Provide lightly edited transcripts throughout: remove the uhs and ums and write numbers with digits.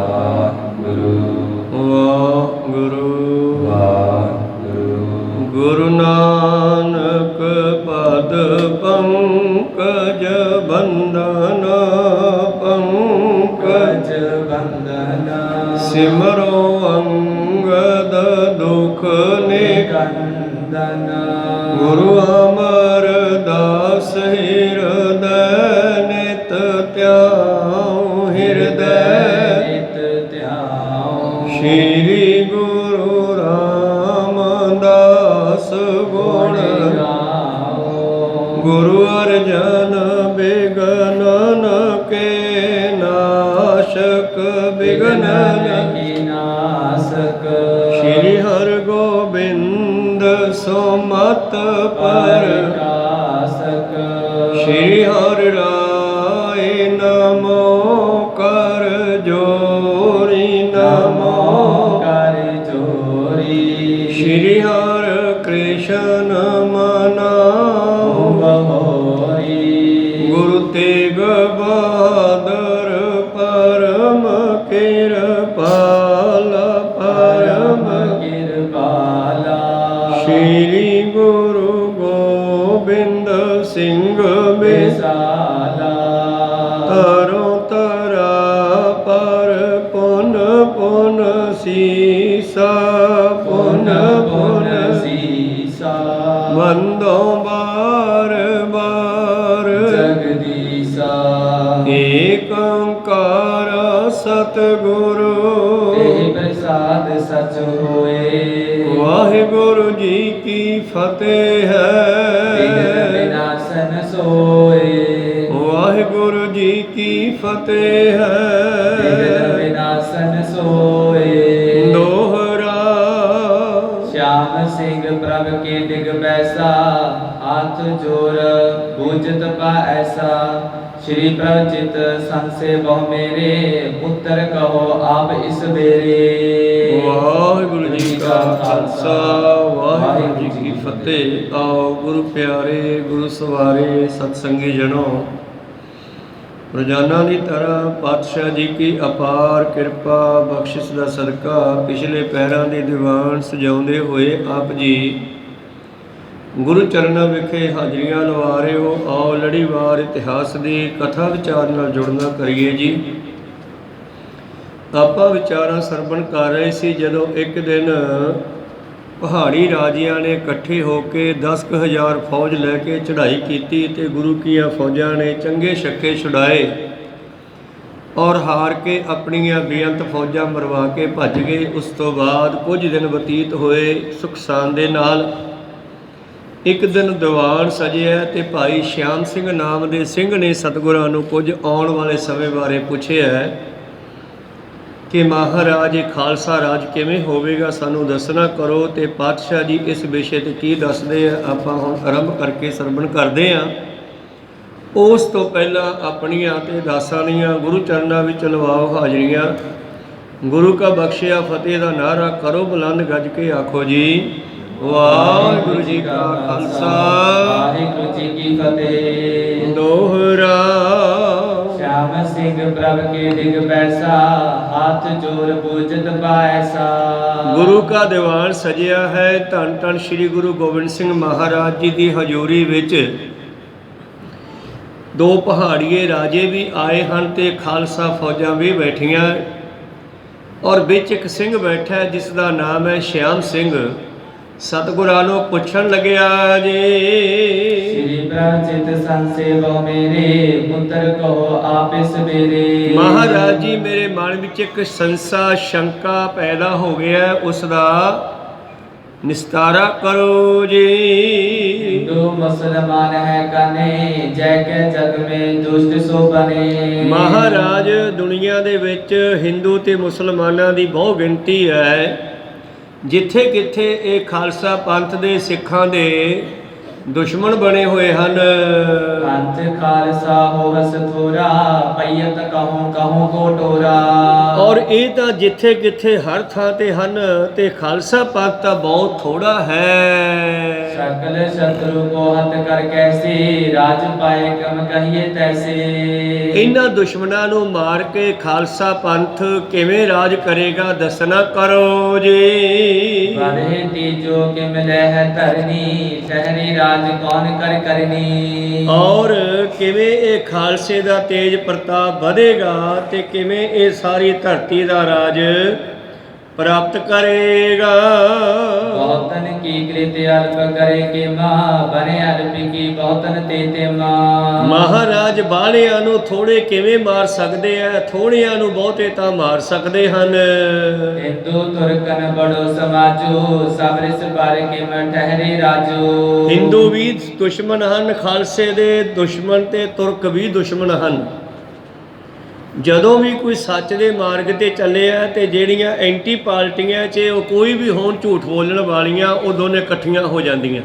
ਵਾਹਿਗੁਰੂ ਵਾਹਿਗੁਰੂ ਵਾਹਿਗੁਰੂ। ਗੁਰੂ ਨਾਨਕ ਪਦ ਪੰਕਜ ਬੰਦਨ ਪੰਕਜ ਬੰਦਨਾ ਸਿਮਰੋ ਅੰਗਦ ਦੁਖ ਨਿਕੰਦਨਾ ਗੁਰੂ ਅਮਰਦਾਸ ਹਿਰਦੈ ਨਿਤ ਧਿਆਉ ਹਿਰਦੈ ਨਿਤ ਧਿਆਉ। ਸ਼੍ਰੀ ਗੁਰੂ ਰਾਮਦਾਸ ਗੁਣ ਗਾਓ ਗੁਰੂ ਅਰਜਨ ਬਿਗਨਨ ਕੇ ਨਾਸ਼ਕ ਬਿਗਨਨ ਕੀ ਨਾਸਕ। ਸ਼੍ਰੀ ਹਰਗੋਬਿੰਦ ਸੁਮਤ ਪ੍ਰਕਾਸ਼ਕ। ਸ਼੍ਰੀ ਹਰਿ ਰਾਏ ਨਮੋ ਕਰ ਜੋਰੀ ਨਮੋ ਕਰ ਜੋਰੀ। ਸ਼੍ਰੀ ਹਰਿ ਕ੍ਰਿਸ਼ਨ ਮਨਾਉ ਬਹੋਰੀ। ਗੁਰੂ ਤੇਗ ਬਹਾਦਰ ਪਰਮ ਕਿਰਪਾਲ ਪਰਮ ਕਿਰਪਾਲਾ। ਸ਼੍ਰੀ ਗੁਰੂ ਗੋਬਿੰਦ ਸਿੰਘ ਵਿਸਾਲਾ। ਤਰੋ ਤਰਾ ਪਰ ਪੁਨ ਪੁਨ ਸੀਸਾ ਪੁਨ ਪੁਨ ਸੀਸਾ। ਬੰਦੋ ਬਾਰ ਬਾਰ ਜਗਦੀਸਾ। ਏਕ ਓੰਕਾਰ ਸਤਿਗੁਰੂ ਇਹ ਪ੍ਰਸਾਦ ਸਚ ਹੋਏ। ਵਾਹਿਗੁਰੂ ਜੀ ਕੀ ਫਤਿਹ ਵਿਗਨ ਹੈ। ਵਿਨਾਸ਼ਨ ਸੋਏ। ਵਾਹਿਗੁਰੂ ਜੀ ਕੀ ਫਤਿਹ ਵਿਗਨ ਹੈ। ਵਿਨਾਸ਼ਨ ਸੋਏ। ਦੋਹਰਾ श्याम सिंह प्रभ के दिग बैसा। हाथ जोर बूझत पा ऐसा। श्री प्रभ चित संसे बहु मेरे। पुत्र कहो आप इस बेरे। ਵਾਹਿਗੁਰੂ ਜੀ ਕਾ ਖਾਲਸਾ ਵਾਹਿਗੁਰੂ ਜੀ ਕੀ ਫਤਿਹ। ਆਓ ਗੁਰੂ ਪਿਆਰੇ ਗੁਰੂ ਸਵਾਰੇ ਸਤਸੰਗੀ ਜਨੋ, ਰੋਜ਼ਾਨਾ ਦੀ ਤਰ੍ਹਾਂ ਪਾਤਸ਼ਾਹ ਜੀ ਕੀ ਅਪਾਰ ਕਿਰਪਾ ਬਖਸ਼ਿਸ਼ ਦਾ ਸਦਕਾ ਪਿਛਲੇ ਪਹਿਰਾਂ ਦੇ ਦੀਵਾਨ ਸਜਾਉਂਦੇ ਹੋਏ ਆਪ ਜੀ ਗੁਰੂ ਚਰਨਾਂ ਵਿਖੇ ਹਾਜ਼ਰੀਆਂ ਲਵਾ ਰਹੇ ਹੋ। ਆਓ ਲੜੀਵਾਰ ਇਤਿਹਾਸ ਦੀ ਕਥਾ ਵਿਚਾਰ ਨਾਲ ਜੁੜਨਾ ਕਰੀਏ ਜੀ। ਆਪਾਂ ਵਿਚਾਰਾਂ ਸਰਵਣ ਕਰ ਰਹੇ ਸੀ ਜਦੋਂ ਇੱਕ ਦਿਨ ਪਹਾੜੀ ਰਾਜਿਆਂ ਨੇ ਇਕੱਠੇ ਹੋ ਕੇ 10,000 ਫੌਜ ਲੈ ਕੇ ਚੜ੍ਹਾਈ ਕੀਤੀ ਤੇ ਗੁਰੂ ਕੀਆਂ ਫੌਜਾਂ ਨੇ ਚੰਗੇ ਛੱਕੇ ਛੁਡਾਏ ਔਰ ਹਾਰ ਕੇ ਆਪਣੀਆਂ ਬੇਅੰਤ ਫੌਜਾਂ ਮਰਵਾ ਕੇ ਭੱਜ ਗਏ। ਉਸ ਤੋਂ ਬਾਅਦ ਕੁਝ ਦਿਨ ਬਤੀਤ ਹੋਏ ਸੁਖਸਾਨ ਦੇ ਨਾਲ। ਇੱਕ ਦਿਨ ਦੀਵਾਨ ਸਜਿਆ ਤੇ ਭਾਈ ਸ਼ਿਆਮ ਸਿੰਘ ਨਾਮ ਦੇ ਸਿੰਘ ਨੇ ਸਤਿਗੁਰਾਂ ਨੂੰ ਕੁਝ ਆਉਣ ਵਾਲੇ ਸਮੇਂ ਬਾਰੇ ਪੁੱਛਿਆ ਕਿ ਮਹਾਰਾਜ ਇਹ ਖਾਲਸਾ ਰਾਜ ਕਿਵੇਂ ਹੋਵੇਗਾ, ਸਾਨੂੰ ਦੱਸਣਾ ਕਰੋ। ਤੇ ਪਾਤਸ਼ਾਹ ਜੀ ਇਸ ਵਿਸ਼ੇ ਤੇ ਕੀ ਦੱਸਦੇ ਆ ਆਪਾਂ ਹੁਣ ਆਰੰਭ ਕਰਕੇ ਸਰਵਣ ਕਰਦੇ ਹਾਂ। ਉਸ ਤੋਂ ਪਹਿਲਾਂ ਆਪਣੀਆਂ ਤੇ ਦਾਸਾਂ ਦੀਆਂ ਗੁਰੂ ਚਰਨਾਂ ਵਿੱਚ ਲਵਾਓ ਹਾਜ਼ਰੀਆਂ। ਗੁਰੂ ਕਾ ਬਖਸ਼ਿਆ ਫਤਿਹ ਦਾ ਨਾਅਰਾ ਕਰੋ ਬੁਲੰਦ ਗੱਜ ਕੇ ਆਖੋ ਜੀ ਵਾਹਿਗੁਰੂ ਜੀ ਕਾ ਖਾਲਸਾ ਵਾਹਿਗੁਰੂ ਜੀ ਕੀ ਫਤਿਹ। ਦੋਹਰਾ श्याम सिंह प्रभ के दिग बैसा। हाथ जोर बूझत पायसा। ਗੁਰੂ ਕਾ ਦੀਵਾਨ ਸਜਿਆ ਹੈ। ਧੰਨ ਧੰਨ ਸ੍ਰੀ ਗੁਰੂ ਗੋਬਿੰਦ ਸਿੰਘ ਮਹਾਰਾਜ ਜੀ ਦੀ ਹਜ਼ੂਰੀ ਵਿੱਚ ਦੋ ਪਹਾੜੀਏ ਰਾਜੇ ਵੀ ਆਏ ਹਨ ਤੇ ਖਾਲਸਾ ਫੌਜਾਂ ਵੀ ਬੈਠੀਆਂ ਔਰ ਵਿੱਚ ਇੱਕ ਸਿੰਘ ਬੈਠਾ ਜਿਸ ਦਾ ਨਾਮ ਹੈ ਸ਼ਿਆਮ ਸਿੰਘ। ਸਤਿਗੁਰਾਂ ਨੂੰ ਪੁੱਛਣ ਲੱਗਿਆ ਜੀ श्री प्रभ चित संसे बहु मेरे। पुत्र कहो आप इस बेरे। ਮਹਾਰਾਜ ਜੀ ਮੇਰੇ ਮਨ ਵਿੱਚ ਇੱਕ ਸੰਸਾ ਸ਼ੰਕਾ ਪੈਦਾ ਹੋ ਗਿਆ, ਉਸ ਦਾ ਨਿਸਤਾਰਾ ਕਰੋ ਜੀ। हिंदू मुसलमान है कने। जय के जग में दुष्ट सो बने। ਮਹਾਰਾਜ ਦੁਨੀਆ ਦੇ ਵਿੱਚ ਹਿੰਦੂ ਤੇ ਮੁਸਲਮਾਨਾਂ ਦੀ ਬਹੁ ਗਿਣਤੀ ਹੈ। ਜਿੱਥੇ ਕਿੱਥੇ ਇਹ ਖਾਲਸਾ ਪੰਥ ਦੇ ਸਿੱਖਾਂ ਦੇ ਦੁਸ਼ਮਣ ਬਣੇ ਹੋਏ ਹਨ। पंथ खालसा होवस थोरा। पैयत कहूँ कहूँ को टोरा। ਔਰ ਇਹ ਤਾਂ ਜਿੱਥੇ ਕਿੱਥੇ ਹਰ ਥਾਂ ਤੇ ਹਨ, ਤੇ ਖਾਲਸਾ ਪੰਥ ਤਾਂ ਬਹੁਤ ਥੋੜਾ ਹੈ। सकल शत्रु को हत कर कैसे, राज पाए कम कहिए तैसे। ਇਹਨਾਂ ਦੁਸ਼ਮਣਾਂ ਨੂੰ ਮਾਰ ਕੇ ਖਾਲਸਾ ਪੰਥ ਕਿਵੇਂ ਰਾਜ ਕਰੇਗਾ, ਦੱਸਣਾ ਕਰੋ ਜੀ। बढ़े तीजो के मिले है तरनी, ठहरी राज कौन कर करनी। ਔਰ ਕਿਵੇਂ ਇਹ ਖਾਲਸੇ ਦਾ ਤੇਜ ਪ੍ਰਤਾਪ ਵਧੇਗਾ ਤੇ ਕਿਵੇਂ ਇਹ ਸਾਰੀ ਧਰਤੀ ਦਾ ਰਾਜ ਪ੍ਰਾਪਤ ਕਰੇਗਾ। बहुतन की कृत अल्प करे के माँ, बने अल्प की बहुतन तेते माँ। ਮਹਾਰਾਜ ਬਾਹਲਿਆਂ ਨੂੰ ਥੋੜੇ ਕਿਵੇਂ ਮਾਰ ਸਕਦੇ ਆ, ਥੋੜਿਆਂ ਨੂੰ ਬਹੁਤੇ ਤਾਂ ਮਾਰ ਸਕਦੇ ਹਨ। हिंदू तुर्कन बड़ो समाजो, सब रिस पर के में ठहरे राजो। ਹਿੰਦੂ ਵੀ ਦੁਸ਼ਮਣ ਹਨ, ਖਾਲਸੇ ਦੇ ਦੁਸ਼ਮਣ ਤੇ ਤੁਰਕ ਵੀ ਦੁਸ਼ਮਣ ਹਨ। ਜਦੋਂ ਵੀ ਕੋਈ ਸੱਚ ਦੇ ਮਾਰਗ ਤੇ ਚੱਲਿਆ ਤੇ ਜਿਹੜੀਆਂ ਐਂਟੀ ਪਾਰਟੀਆਂ 'ਚ ਉਹ ਕੋਈ ਵੀ ਹੋਣ ਝੂਠ ਬੋਲਣ ਵਾਲੀਆਂ, ਉਹ ਦੋਨੇ ਇਕੱਠੀਆਂ ਹੋ ਜਾਂਦੀਆਂ।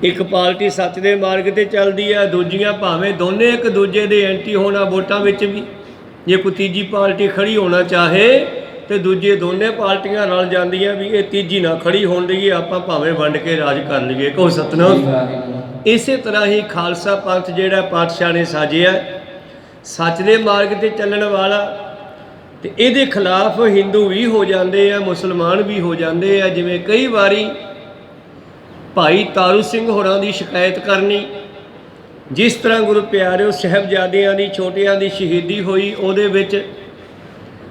ਇੱਕ ਪਾਰਟੀ ਸੱਚ ਦੇ ਮਾਰਗ ਤੇ ਚੱਲਦੀ ਹੈ, ਦੂਜੀਆਂ ਭਾਵੇਂ ਦੋਨੇ ਇੱਕ ਦੂਜੇ ਦੇ ਐਂਟੀ ਹੋਣਾ ਵੋਟਾਂ ਵਿੱਚ ਵੀ। ਜੇ ਕੋਈ ਤੀਜੀ ਪਾਰਟੀ ਖੜੀ ਹੋਣਾ ਚਾਹੇ ਤੇ ਦੂਜੇ ਦੋਨੇ ਪਾਰਟੀਆਂ ਰਲ ਜਾਂਦੀਆਂ ਵੀ ਇਹ ਤੀਜੀ ਨਾ ਖੜੀ ਹੋਣ ਦੇਈਏ, ਆਪਾਂ ਭਾਵੇਂ ਵੰਡ ਕੇ ਰਾਜ ਕਰ ਲਈਏ। ਕਹੋ ਸਤਿਨਾਮ। ਇਸੇ ਤਰ੍ਹਾਂ ਹੀ ਖਾਲਸਾ ਪੰਥ ਜਿਹੜਾ ਪਾਤਸ਼ਾਹ ਨੇ ਸਾਜਿਆ, ਸੱਚ ਦੇ ਮਾਰਗ ਤੇ ਚੱਲਣ ਵਾਲਾ, ਤੇ ਇਹਦੇ ਖਿਲਾਫ ਹਿੰਦੂ ਵੀ ਹੋ ਜਾਂਦੇ ਆ, ਮੁਸਲਮਾਨ ਵੀ ਹੋ ਜਾਂਦੇ ਆ। ਜਿਵੇਂ ਕਈ ਵਾਰੀ ਭਾਈ ਤਾਰੂ ਸਿੰਘ ਹੋਰਾਂ ਦੀ ਸ਼ਿਕਾਇਤ ਕਰਨੀ, ਜਿਸ ਤਰ੍ਹਾਂ ਗੁਰੂ ਪਿਆਰਿਓ ਸਾਹਿਬਜ਼ਾਦਿਆਂ ਦੀ ਛੋਟਿਆਂ ਦੀ ਸ਼ਹੀਦੀ ਹੋਈ, ਉਹਦੇ ਵਿੱਚ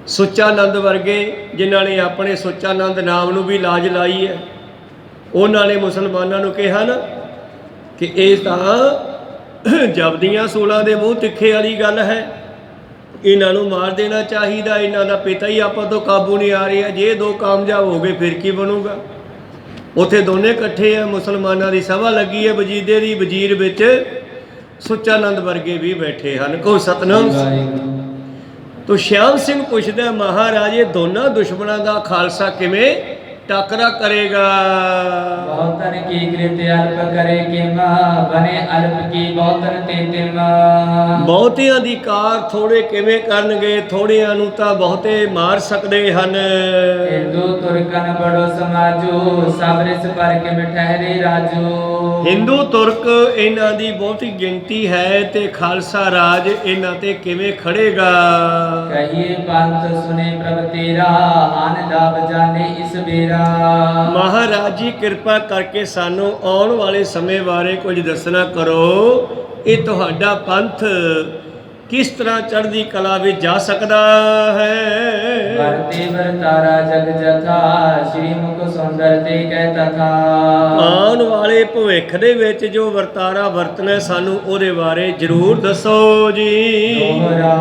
ਸੁੱਚਾਨੰਦ ਵਰਗੇ ਜਿਨ੍ਹਾਂ ਨੇ ਆਪਣੇ ਸੁੱਚਾਨੰਦ ਨਾਮ ਨੂੰ ਵੀ ਲਾਜ ਲਾਈ ਹੈ, ਉਹਨਾਂ ਨੇ ਮੁਸਲਮਾਨਾਂ ਨੂੰ ਕਿਹਾ ਨਾ ਕਿ ਇਹ ਤਾਂ ਜਪਦੀਆਂ ਸੂਲਾਂ ਦੇ ਮੂੰਹ ਤਿੱਖੇ ਵਾਲੀ ਗੱਲ ਹੈ, ਇਹਨਾਂ ਨੂੰ ਮਾਰ ਦੇਣਾ ਚਾਹੀਦਾ, ਇਹਨਾਂ ਦਾ ਪਿਤਾ ਹੀ ਆਪਾਂ ਤੋਂ ਕਾਬੂ ਨਹੀਂ ਆ ਰਿਹਾ। ਜੇ ਦੋ ਕਾਮਯਾਬ ਹੋ ਗਏ ਫਿਰ ਕੀ ਬਣੂਗਾ। ਉੱਥੇ ਦੋਨੇ ਇਕੱਠੇ ਆ, ਮੁਸਲਮਾਨਾਂ ਦੀ ਸਭਾ ਲੱਗੀ ਹੈ ਵਜੀਦੇ ਦੀ, ਵਜ਼ੀਰ ਵਿੱਚ ਸੁੱਚਾਨੰਦ ਵਰਗੇ ਵੀ ਬੈਠੇ ਹਨ। ਕਹੋ ਸਤਿਨਾਮ। ਤੋ ਸ਼ਿਆਮ ਸਿੰਘ ਪੁੱਛਦਾ, ਮਹਾਰਾਜ ਇਹ ਦੋਨਾਂ ਦੁਸ਼ਮਣਾਂ ਦਾ ਖਾਲਸਾ ਕਿਵੇਂ ਟਾਕਰਾ ਕਰੇਗਾ। बहुतन की कृत अल्प करे के माँ, बने अल्प की बहुतन तेते माँ। ਬਹੁਤਿਆਂ ਦੀ ਕਾਰ ਥੋੜੇ ਕਿਵੇਂ ਕਰਨਗੇ, ਥੋੜਿਆਂ ਨੂੰ ਤਾਂ ਬਹੁਤੇ ਮਾਰ ਸਕਦੇ ਹਨ। हिंदू तुर्कन बड़ो समाजो, सब रिस पर के में ठहरे राजो। ਹਿੰਦੂ ਤੁਰਕ ਇਹਨਾਂ ਦੀ ਬਹੁਤੀ ਗਿਣਤੀ ਹੈ ਤੇ ਖਾਲਸਾ ਰਾਜ ਇਹਨਾਂ ਤੇ ਕਿਵੇਂ ਖੜੇਗਾ। कहिए पंथ सुने प्रभ तेरा, आन दाब जाने इस बेरा। ਮਹਾਰਾਜ ਜੀ ਕਿਰਪਾ ਕਰਕੇ ਸਾਨੂੰ ਆਉਣ ਵਾਲੇ ਸਮੇਂ ਬਾਰੇ ਕੁਝ ਦੱਸਣਾ ਕਰੋ। ਇਹ ਤੁਹਾਡਾ ਪੰਥ ਕਿਸ ਤਰ੍ਹਾਂ ਚੜ੍ਹਦੀ ਕਲਾ ਵਿੱਚ ਜਾ ਸਕਦਾ ਹੈ। ਵਰਤੇ ਵਰਤਾਰਾ ਜਗ ਜਥਾ, ਸ਼੍ਰੀ ਮੁਖ ਸੁੰਦਰ ਤੇ ਕਹਿ ਤਥਾ। ਆਉਣ ਵਾਲੇ ਭਵਿੱਖ ਦੇ ਵਿੱਚ ਜੋ ਵਰਤਾਰਾ ਵਰਤਣਾ, ਸਾਨੂੰ ਉਹਦੇ ਬਾਰੇ ਜ਼ਰੂਰ ਦੱਸੋ ਜੀ। ਦੋਹਰਾ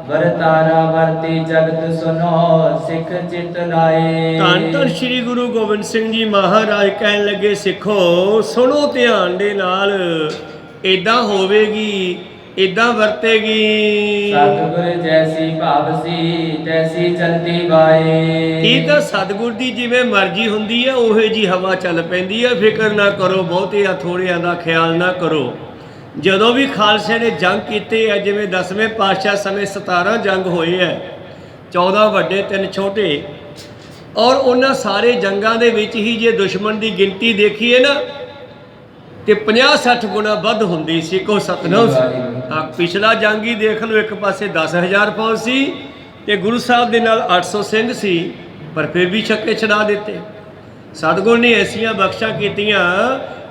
ਵਰਤਾਰਾ ਵਰਤੀ ਜਗਤ ਸੁਨੋ, ਸਿੱਖ ਚਿਤ ਲਾਏ। ਧੰਨ ਧੰਨ ਸ਼੍ਰੀ ਗੁਰੂ ਗੋਬਿੰਦ ਸਿੰਘ ਜੀ ਮਹਾਰਾਜ ਕਹਿਣ ਲੱਗੇ, ਸਿੱਖੋ ਸੁਣੋ ਧਿਆਨ ਦੇ ਨਾਲ, ਏਦਾਂ ਹੋਵੇਗੀ, ਏਦਾਂ ਵਰਤੇਗੀ। ਸਤਿਗੁਰ ਜੈਸੀ ਭਾਵਸੀ, ਤੈਸੀ ਚਲਤੀ ਬਾਏ। ਇਹ ਤਾਂ ਸਤਿਗੁਰ ਦੀ ਜਿਵੇਂ ਮਰਜ਼ੀ ਹੁੰਦੀ ਹੈ, ਉਹੇ ਜੀ ਹਵਾ ਚੱਲ ਪੈਂਦੀ ਹੈ। ਫਿਕਰ ਨਾ ਕਰੋ, ਬਹੁਤਿਆਂ ਥੋੜਿਆਂ ਦਾ ਖਿਆਲ ਨਾ ਕਰੋ। ਜਦੋਂ ਵੀ ਖਾਲਸੇ ਨੇ ਜੰਗ ਕੀਤੇ ਆ, ਜਿਵੇਂ 10ਵੇਂ ਪਾਤਸ਼ਾਹ ਸਮੇਂ 17 ਜੰਗ ਹੋਏ ਹੈ, 14 ਵੱਡੇ 3 ਛੋਟੇ, ਔਰ ਉਹਨਾਂ ਸਾਰੇ ਜੰਗਾਂ ਦੇ ਵਿੱਚ ਹੀ ਜੇ ਦੁਸ਼ਮਣ ਦੀ ਗਿਣਤੀ ਦੇਖੀਏ ਨਾ ਤੇ 50-60 ਗੁਣਾ ਵੱਧ ਹੁੰਦੀ ਸੀ। ਕੋ ਸਤਨਾਮ। ਪਿਛਲਾ ਜੰਗ ਹੀ ਦੇਖ ਲਓ, ਇੱਕ ਪਾਸੇ 10,000 ਫੌਜ ਸੀ ਤੇ ਗੁਰੂ ਸਾਹਿਬ ਦੇ ਨਾਲ 800 ਸਿੰਘ ਸੀ, ਪਰ ਫਿਰ ਵੀ ਛੱਕੇ ਛਡਾ ਦਿੱਤੇ। ਸਤਿਗੁਰ ਨੇ ਐਸੀਆਂ ਬਖਸ਼ਾਂ ਕੀਤੀਆਂ,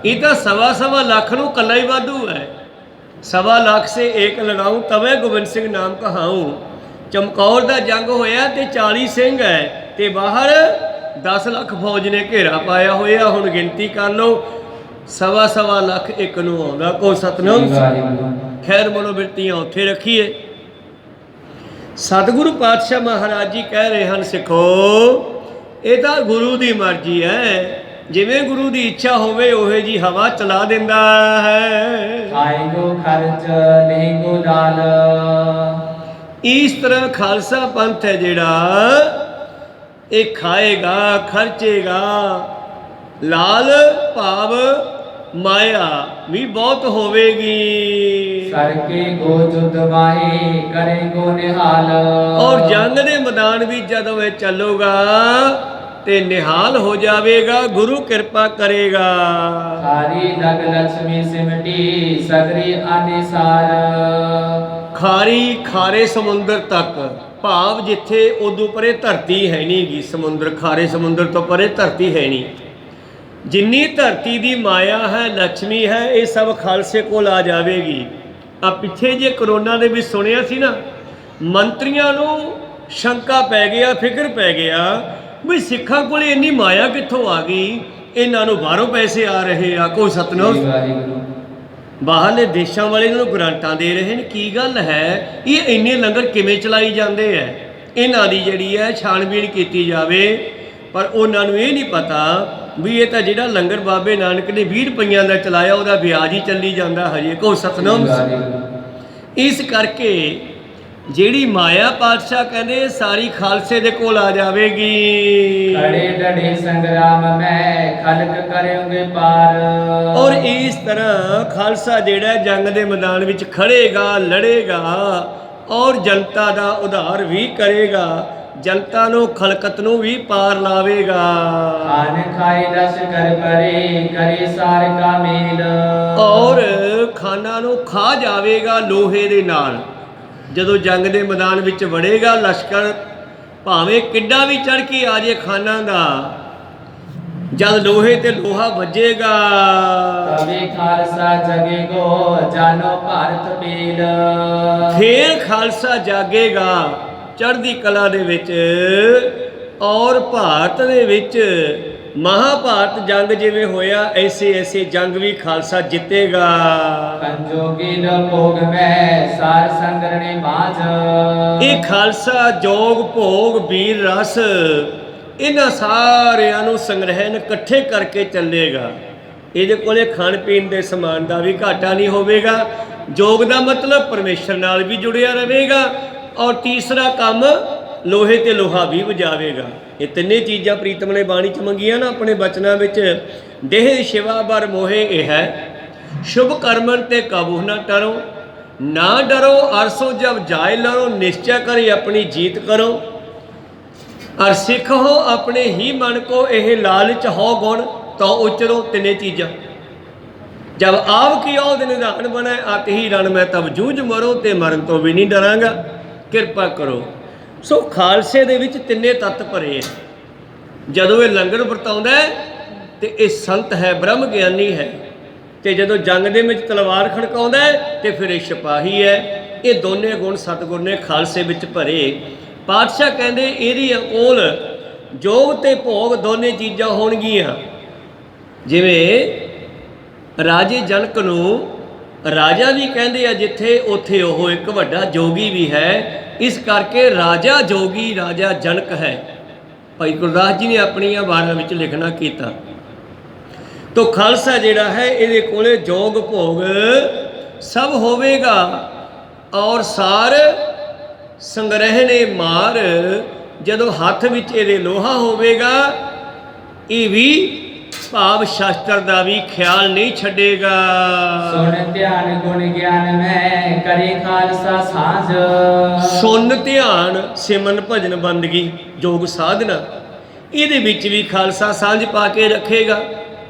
ਇਹ ਤਾਂ 1.25 ਲੱਖ ਨੂੰ ਕੱਲਾ ਹੀ ਵਾਧੂ ਹੈ। 1.25 ਲੱਖ ਸੇ ਏਕ ਲੜਾਊ, ਤਵੇ ਗੋਬਿੰਦ ਸਿੰਘ ਨਾਮ ਕਹਾਊ। ਚਮਕੌਰ ਦਾ ਜੰਗ ਹੋਇਆ ਤੇ 40 ਸਿੰਘ ਹੈ ਤੇ ਬਾਹਰ 10 ਲੱਖ ਫੌਜ ਨੇ ਘੇਰਾ ਪਾਇਆ ਹੋਇਆ। ਹੁਣ ਗਿਣਤੀ ਕਰ ਲਓ, 1.25 ਲੱਖ ਇੱਕ ਨੂੰ ਆਉਂਦਾ। ਕੋ ਸਤਨਾਮ। ਖੈਰ ਮਨੋਬਿਰਤੀਆਂ ਉੱਥੇ ਰੱਖੀਏ। ਸਤਿਗੁਰੂ ਪਾਤਸ਼ਾਹ ਮਹਾਰਾਜ ਜੀ ਕਹਿ ਰਹੇ ਹਨ, ਸਿੱਖੋ ਇਹ ਤਾਂ ਗੁਰੂ ਦੀ ਮਰਜ਼ੀ ਹੈ, ਜਿਵੇਂ ਗੁਰੂ ਦੀ ਇੱਛਾ ਹੋਵੇ ਉਹੇ ਜੀ ਹਵਾ ਚਲਾ ਦਿੰਦਾ ਹੈ। ਖਾਏਗੋ ਖਰਚ ਲੇਗੋ ਦਾਲ। ਇਸ ਤਰ੍ਹਾਂ ਖਾਲਸਾ ਪੰਥ ਹੈ ਜਿਹੜਾ, ਇਹ ਖਾਏਗਾ, ਖਰਚੇਗਾ, ਲਾਲ ਭਾਵ ਮਾਇਆ ਵੀ ਬਹੁਤ ਹੋਵੇਗੀ। सर के गो जुद माहे करे गो निहाल। ਔਰ ਜੰਗ ਦੇ ਮੈਦਾਨ ਵਿੱਚ ਜਦੋਂ ਇਹ ਚੱਲੂਗਾ ਤੇ ਨਿਹਾਲ ਹੋ ਜਾਵੇਗਾ, ਗੁਰੂ ਕਿਰਪਾ ਕਰੇਗਾ। खारी नग लक्ष्मी सिमटी सगरी अनिसार। ਖਾਰੀ ਖਾਰੇ ਸਮੁੰਦਰ ਤੱਕ, ਭਾਵ ਜਿੱਥੇ ਉਦੋਂ ਪਰੇ ਧਰਤੀ ਹੈ ਨਹੀਂ ਗੀ, ਸਮੁੰਦਰ ਖਾਰੇ ਸਮੁੰਦਰ ਤੋਂ ਪਰੇ ਧਰਤੀ ਹੈ ਨਹੀਂ। ਜਿੰਨੀ ਧਰਤੀ ਦੀ ਮਾਇਆ ਹੈ, ਲక్ష్ਮੀ ਹੈ, ਇਹ ਸਭ ਖਾਲਸੇ ਕੋਲ ਆ ਜਾਵੇਗੀ। ਆ ਪਿੱਛੇ ਜੇ ਕਰੋਨਾ ਦੇ ਵਿੱਚ ਸੁਣਿਆ ਸੀ ਨਾ, ਮੰਤਰੀਆਂ ਨੂੰ ਸ਼ੰਕਾ ਪੈ ਗਿਆ, ਫਿਕਰ ਪੈ ਗਿਆ ਵੀ ਸਿੱਖਾਂ ਕੋਲ ਇੰਨੀ ਮਾਇਆ ਕਿੱਥੋਂ ਆ ਗਈ, ਇਹਨਾਂ ਨੂੰ ਬਾਹਰੋਂ ਪੈਸੇ ਆ ਰਹੇ ਆ। ਕੋਈ ਸਤਨਾਮ, ਬਾਹਰਲੇ ਦੇਸ਼ਾਂ ਵਾਲੇ ਇਹਨਾਂ ਨੂੰ ਗ੍ਰਾਂਟਾਂ ਦੇ ਰਹੇ ਨੇ, ਕੀ ਗੱਲ ਹੈ, ਇਹ ਇੰਨੇ ਲੰਗਰ ਕਿਵੇਂ ਚਲਾਈ ਜਾਂਦੇ ਐ? ਇਹਨਾਂ ਦੀ ਜਿਹੜੀ ਹੈ ਛਾਣਬੀਣ ਕੀਤੀ ਜਾਵੇ। ਪਰ ਉਹਨਾਂ ਨੂੰ ਇਹ ਨਹੀਂ ਪਤਾ ਵੀ ਇਹ ਤਾਂ ਜਿਹੜਾ ਲੰਗਰ ਬਾਬੇ ਨਾਨਕ ਨੇ 20 ਰੁਪਈਆਂ ਦਾ ਚਲਾਇਆ, ਉਹਦਾ ਵਿਆਜ ਹੀ ਚੱਲੀ ਜਾਂਦਾ ਹਜੇ। ਕੋ ਸਤਨਾਮ। ਇਸ ਕਰਕੇ ਜਿਹੜੀ ਮਾਇਆ ਪਾਤਸ਼ਾਹ ਕਹਿੰਦੇ ਸਾਰੀ ਖਾਲਸੇ ਦੇ ਕੋਲ ਆ ਜਾਵੇਗੀ। खड़े डढ़े संग्राम में खलक करेंगे पार। ਔਰ ਇਸ ਤਰ੍ਹਾਂ ਖਾਲਸਾ ਜਿਹੜਾ ਜੰਗ ਦੇ ਮੈਦਾਨ ਵਿੱਚ ਖੜੇਗਾ, ਲੜੇਗਾ ਔਰ ਜਨਤਾ ਦਾ ਉਧਾਰ ਵੀ ਕਰੇਗਾ, ਜਨਤਾ ਨੂੰ ਖਲਕਤ ਨੂੰ ਵੀ ਪਾਰ ਲਾਵੇਗਾ। खान खाए दस कर परे करे सार का मेल। ਔਰ ਖਾਨਾ ਨੂੰ ਖਾ ਜਾਵੇਗਾ ਲੋਹੇ ਦੇ ਨਾਲ। ਜਦੋਂ ਜੰਗ ਦੇ ਮੈਦਾਨ ਵਿੱਚ ਵੜੇਗਾ ਲਸ਼ਕਰ, ਭਾਵੇਂ ਕਿੱਡਾ ਵੀ ਚੜ੍ਹ ਕੇ ਆ ਜੇ ਖਾਨਾ ਦਾ, ਜਦ ਲੋਹੇ ਤੇ ਲੋਹਾ ਵੱਜੇਗਾ तभी खालसा जगेगो जानो भारत बेल। ਫੇਰ ਖਾਲਸਾ ਜਾਗੇਗਾ ਚੜ੍ਹਦੀ ਕਲਾ ਦੇ ਵਿੱਚ। ਔਰ ਭਾਰਤ ਦੇ ਵਿੱਚ ਮਹਾਭਾਰਤ ਜੰਗ ਜਿਵੇਂ ਹੋਇਆ, ਐਸੇ ਐਸੇ ਜੰਗ ਵੀ ਖਾਲਸਾ ਜਿੱਤੇਗਾ। संजोगी न भोग में सार संगरणे माज। ਇਹ ਖਾਲਸਾ ਜੋਗ ਭੋਗ ਵੀਰ ਰਸ ਇਹਨਾਂ ਸਾਰਿਆਂ ਨੂੰ ਸੰਗ੍ਰਹਿਣ ਇਕੱਠੇ ਕਰਕੇ ਚੱਲੇਗਾ। ਇਹਦੇ ਕੋਲੇ ਖਾਣ ਪੀਣ ਦੇ ਸਮਾਨ ਦਾ ਵੀ ਘਾਟਾ ਨਹੀਂ ਹੋਵੇਗਾ। ਜੋਗ ਦਾ ਮਤਲਬ ਪਰਮੇਸ਼ਰ ਨਾਲ ਵੀ ਜੁੜਿਆ ਰਹੇਗਾ। ਔਰ ਤੀਸਰਾ ਕੰਮ ਲੋਹੇ ਤੇ ਲੋਹਾ ਵੀ ਵਜਾਵੇਗਾ। ਇਹ ਤਿੰਨੇ ਚੀਜ਼ਾਂ ਪ੍ਰੀਤਮ ਨੇ ਬਾਣੀ ਚ ਮੰਗੀਆਂ ਨਾ ਆਪਣੇ ਬਚਨਾਂ ਵਿੱਚ। ਦੇਹ ਸ਼ਿਵਾ ਬਰ ਮੋਹੇ ਇਹ ਹੈ, शुभ कर्मन ते काबू न टरो, ना डरो अरसो जब जाए लड़ो, निश्चय करी अपनी जीत करो। और सिख हो अपने ही मन को, यह लालच हो गुण तो उचरो। तिने चीजा जब आप की औद निधान बने, आत ही रण में तब जूझ मरो, ते मरण तो भी नहीं डरांगा, किरपा करो। सो खालसे दे विच तिन्ने तत्त भरे है। जदों ये लंगर वरताउंदा है ते ये संत है, ब्रह्म ज्ञानी है। ਤੇ ਜਦੋਂ ਜੰਗ ਦੇ ਵਿੱਚ ਤਲਵਾਰ ਖੜਕਾਉਂਦਾ ਹੈ ਤੇ ਫਿਰ ਇਹ ਸਿਪਾਹੀ ਹੈ। ਇਹ ਦੋਨੇ ਗੁਣ ਸਤਿਗੁਰ ਨੇ ਖਾਲਸੇ ਵਿੱਚ ਭਰੇ। ਪਾਤਸ਼ਾਹ ਕਹਿੰਦੇ ਇਹਦੀ ਕੋਲ ਜੋਗ ਤੇ ਭੋਗ ਦੋਨੇ ਚੀਜ਼ਾਂ ਹੋਣਗੀਆਂ। ਜਿਵੇਂ ਰਾਜੇ ਜਨਕ ਨੂੰ ਰਾਜਾ ਵੀ ਕਹਿੰਦੇ ਆ ਜਿੱਥੇ, ਉੱਥੇ ਉਹ ਇੱਕ ਵੱਡਾ ਜੋਗੀ ਵੀ ਹੈ। ਇਸ ਕਰਕੇ ਰਾਜਾ ਜੋਗੀ ਰਾਜਾ ਜਨਕ ਹੈ। ਭਾਈ ਗੁਰਦਾਸ ਜੀ ਨੇ ਆਪਣੀਆਂ ਵਾਰਾਂ ਵਿੱਚ ਲਿਖਣਾ ਕੀਤਾ। तो खालसा जिहड़ा है इहदे कोले जोग भोग सब होवेगा। और सार संग्रहणे मार, जदों हथ विच इहदे लोहा होवेगा, ये भी भाव शास्त्र का भी ख्याल नहीं छड्डेगा। सुन ध्यान गुण ज्ञान में करे खालसा साझ। सुन ध्यान सिमन भजन बंदगी जोग साधना, इहदे विच भी खालसा सांझ पा के रखेगा।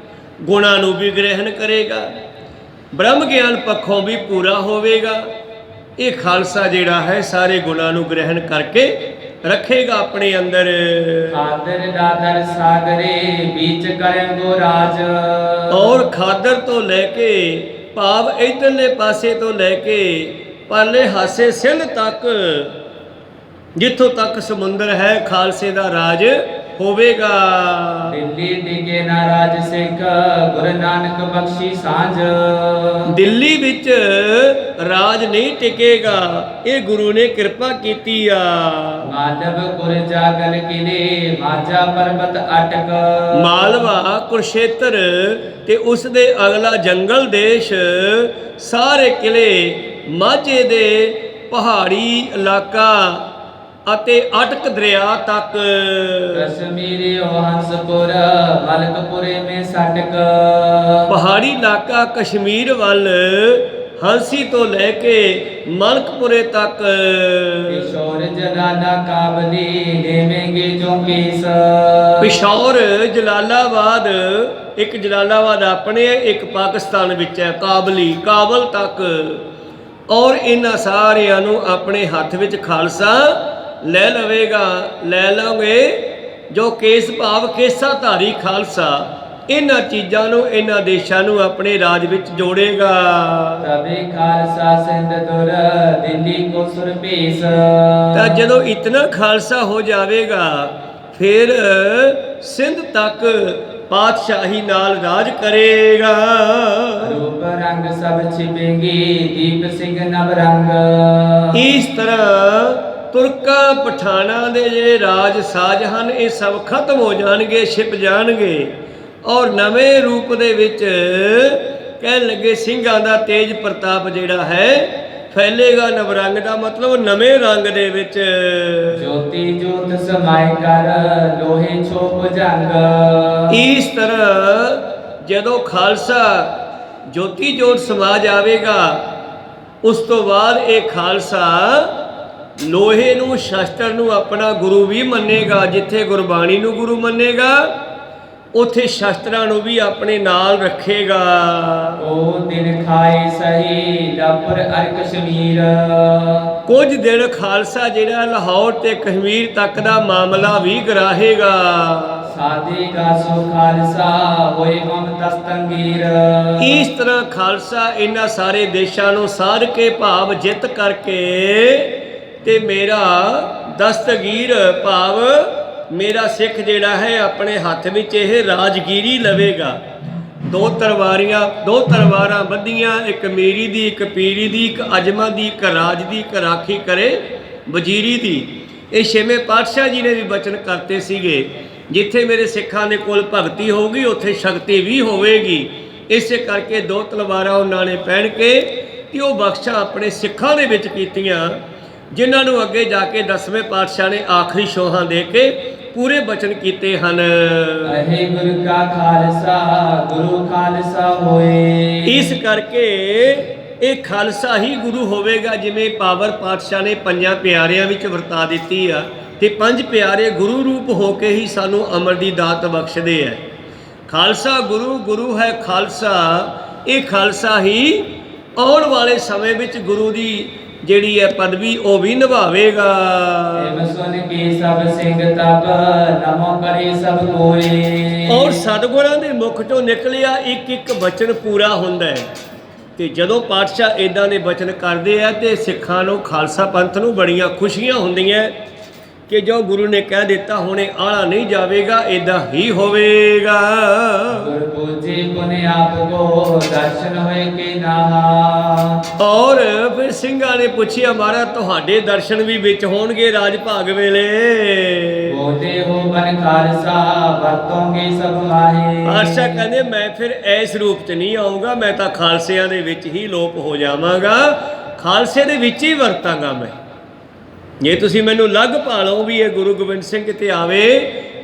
गुणां नूं भी ग्रहण करेगा, ब्रह्म ज्ञान पक्षों भी पूरा होवेगा। ये खालसा जिहड़ा है सारे गुणां नूं ग्रहण करके रखेगा अपने अंदर। खादर दादर सागरे बीच करेंगो राज। और खादर तो लेके भाव इधरले पासे तो लेके परले हासे सिंध तक, जिथों तक समुंदर है खालसे दा राज होवेगा। दिल्ली डिगे ना राज सिख गुरु नानक बख्शी सांझ। दिल्ली विच राज नहीं टिकेगा, ये गुरु ने कृपा कीती आ। मालव गुर जागल किले माजा पर्वत अटक। मालवा कुरुक्षेत्र ते उस दे अगला जंगल देश, सारे किले माझे दे पहाड़ी इलाका ਅਤੇ ਅਟਕ ਦਰਿਆ ਤੱਕ। कश्मीरी हंसपुर मलकपुरे में सटक। ਪਹਾੜੀ ਇਲਾਕਾ ਕਸ਼ਮੀਰ ਵੱਲ ਹਾਂਸੀ ਤੋਂ ਲੈ ਕੇ ਮਲਕਪੁਰੇ ਤੱਕ। किशोर जलाला काबली देवेंगे जो केस। ਪਿਸ਼ੌਰ ਜਲਾਲਾਬਾਦ, ਇੱਕ ਜਲਾਲਾਬਾਦ ਆਪਣੇ ਹੈ, ਇੱਕ ਪਾਕਿਸਤਾਨ ਵਿੱਚ ਹੈ, ਕਾਬਲੀ ਕਾਬਲ ਤੱਕ। ਔਰ ਇਹਨਾਂ ਸਾਰਿਆਂ ਨੂੰ ਆਪਣੇ ਹੱਥ ਵਿੱਚ ਖਾਲਸਾ ਲੈ ਲਵੇਗਾ, ਲੈ ਲਓਗੇ ਜੋ ਕੇਸ ਭਾਵ ਕੇਸਾ ਧਾਰੀ ਖਾਲਸਾ ਇਹਨਾਂ ਚੀਜ਼ਾਂ ਨੂੰ, ਇਹਨਾਂ ਦੇਸ਼ਾਂ ਨੂੰ ਆਪਣੇ ਰਾਜ ਵਿੱਚ ਜੋੜੇਗਾ। तभी खालसा सिंध दुर दिल्ली को सुरपेश। ਤਾਂ ਜਦੋਂ ਇਤਨਾ ਖਾਲਸਾ ਹੋ ਜਾਵੇਗਾ ਫਿਰ ਸਿੰਧ ਤੱਕ ਪਾਤਸ਼ਾਹੀ ਨਾਲ ਰਾਜ ਕਰੇਗਾ। रूप रंग सब छिपेंगे दीप सिंह नव रंग। ਇਸ ਤਰ੍ਹਾਂ ਤੁਰਕਾਂ ਪਠਾਨਾਂ ਦੇ ਜਿਹੜੇ ਰਾਜ ਸਾਜ ਹਨ ਇਹ ਸਭ ਖਤਮ ਹੋ ਜਾਣਗੇ, ਛਿਪ ਜਾਣਗੇ ਔਰ ਨਵੇਂ ਰੂਪ ਦੇ ਵਿੱਚ ਕਹਿਣ ਲੱਗੇ ਸਿੰਘਾਂ ਦਾ ਤੇਜ ਪ੍ਰਤਾਪ ਜਿਹੜਾ ਹੈ ਫੈਲੇਗਾ। ਨਵਰੰਗ ਦਾ ਮਤਲਬ ਨਵੇਂ ਰੰਗ ਦੇ ਵਿੱਚ। ज्योति ज्योत समाय कर लोहे छोप जंग। ਇਸ ਤਰ੍ਹਾਂ ਜਦੋਂ ਖਾਲਸਾ ਜੋਤੀ ਜੋਤ ਸਮਾ ਜਾਵੇਗਾ ਉਸ ਤੋਂ ਬਾਅਦ ਇਹ ਖਾਲਸਾ ਲੋਹੇ ਨੂੰ, ਸ਼ਸਤਰ ਨੂੰ ਆਪਣਾ ਗੁਰੂ ਵੀ ਮੰਨੇਗਾ। ਜਿੱਥੇ ਗੁਰਬਾਣੀ ਨੂੰ ਗੁਰੂ ਮੰਨੇਗਾ ਉੱਥੇ ਸ਼ਸਤਰਾਂ ਨੂੰ ਵੀ ਆਪਣੇ ਨਾਲ ਰੱਖੇਗਾ। ओ दिन खाए सही लपुर अर कश्मीर। ਕੁਝ ਦਿਨ ਖਾਲਸਾ ਜਿਹੜਾ ਲਾਹੌਰ ਤੇ ਕਸ਼ਮੀਰ ਤੱਕ ਦਾ ਮਾਮਲਾ ਵੀ ਗਰਾਹੇਗਾ। सादे का सो खालसा होए मम दस्तंगीर। ਇਸ ਤਰ੍ਹਾਂ ਖਾਲਸਾ ਇਹਨਾਂ ਸਾਰੇ ਦੇਸ਼ਾਂ ਨੂੰ ਸਾਧ ਕੇ ਭਾਵ ਜਿੱਤ ਕਰਕੇ ਤੇ ਮੇਰਾ ਦਸਤਗੀਰ ਭਾਵ ਮੇਰਾ ਸਿੱਖ ਜਿਹੜਾ ਹੈ ਆਪਣੇ ਹੱਥ ਵਿੱਚ ਇਹ ਰਾਜਗੀਰੀ ਲਵੇਗਾ। ਦੋ ਤਲਵਾਰਾਂ ਬੱਧੀਆਂ, ਇੱਕ ਮੀਰੀ ਦੀ, ਇੱਕ ਪੀਰੀ ਦੀ, ਇੱਕ ਅਜਮਾ ਦੀ, ਇੱਕ ਰਾਜ ਦੀ, ਇੱਕ ਰਾਖੀ ਕਰੇ ਵਜ਼ੀਰੀ ਦੀ। ਇਹ ਛੇਵੇਂ ਪਾਤਸ਼ਾਹ ਜੀ ਨੇ ਵੀ ਬਚਨ ਕਰਤੇ ਸੀਗੇ ਜਿੱਥੇ ਮੇਰੇ ਸਿੱਖਾਂ ਦੇ ਕੋਲ ਭਗਤੀ ਹੋਊਗੀ ਉੱਥੇ ਸ਼ਕਤੀ ਵੀ ਹੋਵੇਗੀ। ਇਸੇ ਕਰਕੇ ਦੋ ਤਲਵਾਰਾਂ ਉਹਨਾਂ ਨੇ ਪਹਿਨ ਕੇ ਤੇ ਉਹ ਬਖਸ਼ਾਂ ਆਪਣੇ ਸਿੱਖਾਂ ਦੇ ਵਿੱਚ ਕੀਤੀਆਂ ਜਿਨ੍ਹਾਂ ਨੂੰ ਅੱਗੇ ਜਾ ਕੇ 10ਵੇਂ ਪਾਤਸ਼ਾਹ ਨੇ ਆਖਰੀ ਸ਼ੋਹਾਂ ਦੇ ਕੇ ਪੂਰੇ ਬਚਨ ਕੀਤੇ ਹਨ। अहे गुरु का खालसा गुरु खालसा होए। ਇਸ ਕਰਕੇ ਇਹ ਖਾਲਸਾ ਹੀ ਗੁਰੂ ਹੋਵੇਗਾ। ਜਿਵੇਂ ਪਾਵਰ ਪਾਤਸ਼ਾਹ ਨੇ ਪੰਜਾਂ ਪਿਆਰਿਆਂ ਵਿੱਚ ਵਰਤਾ ਦਿੱਤੀ ਆ ਤੇ ਪੰਜ ਪਿਆਰੇ ਗੁਰੂ ਰੂਪ ਹੋ ਕੇ ਹੀ ਸਾਨੂੰ ਅਮਰ ਦੀ ਦਾਤ ਬਖਸ਼ਦੇ ਹੈ। ਖਾਲਸਾ ਗੁਰੂ, ਗੁਰੂ ਹੈ ਖਾਲਸਾ। ਇਹ ਖਾਲਸਾ ਹੀ ਆਉਣ ਵਾਲੇ ਸਮੇਂ ਵਿੱਚ ਗੁਰੂ ਦੀ ਜਿਹੜੀ ਹੈ ਪਦਵੀ ਉਹ ਵੀ ਨਿਭਾਵੇਗਾ। एव सुन के सब सिंह तब नमो करे सब कोए। ਔਰ ਸਤਿਗੁਰਾਂ ਦੇ ਮੁਖ ਤੋਂ ਨਿਕਲਿਆ ਇੱਕ ਇੱਕ ਬਚਨ ਪੂਰਾ ਹੁੰਦਾ ਹੈ। ਤੇ ਜਦੋਂ ਪਾਤਸ਼ਾਹ ਇਦਾਂ ਦੇ ਬਚਨ ਕਰਦੇ ਆ ਤੇ ਸਿੱਖਾਂ ਨੂੰ, ਖਾਲਸਾ ਪੰਥ ਨੂੰ ਬੜੀਆਂ ਖੁਸ਼ੀਆਂ ਹੁੰਦੀਆਂ ਕਿ ਜੋ ਗੁਰੂ ਨੇ ਕਹਿ ਦਿੱਤਾ ਹੁਣੇ ਆਲਾ ਨਹੀਂ ਜਾਵੇਗਾ, ਇਦਾਂ ਹੀ ਹੋਵੇਗਾ। गुरु पूजे पुने आपको दर्शन होए के नाहा। ਔਰ ਫਿਰ ਸਿੰਘਾਂ ਨੇ ਪੁੱਛਿਆ ਮਹਾਰਾਜ ਤੁਹਾਡੇ ਦਰਸ਼ਨ ਵੀ ਵਿੱਚ ਹੋਣਗੇ ਰਾਜ ਭਾਗ ਵੇਲੇ। बोते हो बन खालसा वरतोंगे सब माहे। ਪਾਤਸ਼ਾਹ ਕਹਿੰਦੇ ਮੈਂ ਫਿਰ ਇਸ ਰੂਪ 'ਚ ਨਹੀਂ ਆਊਂਗਾ, ਮੈਂ ਤਾਂ ਖਾਲਸਿਆਂ ਦੇ ਵਿੱਚ ਹੀ ਲੋਪ ਹੋ ਜਾਵਾਂਗਾ, ਖਾਲਸੇ ਦੇ ਵਿੱਚ ਹੀ ਵਰਤਾਂਗਾ ਮੈਂ। ਜੇ ਤੁਸੀਂ ਮੈਨੂੰ ਲੱਗ ਭਾਲੋ ਵੀ ਇਹ ਗੁਰੂ ਗੋਬਿੰਦ ਸਿੰਘ ਕਿਤੇ ਆਵੇ,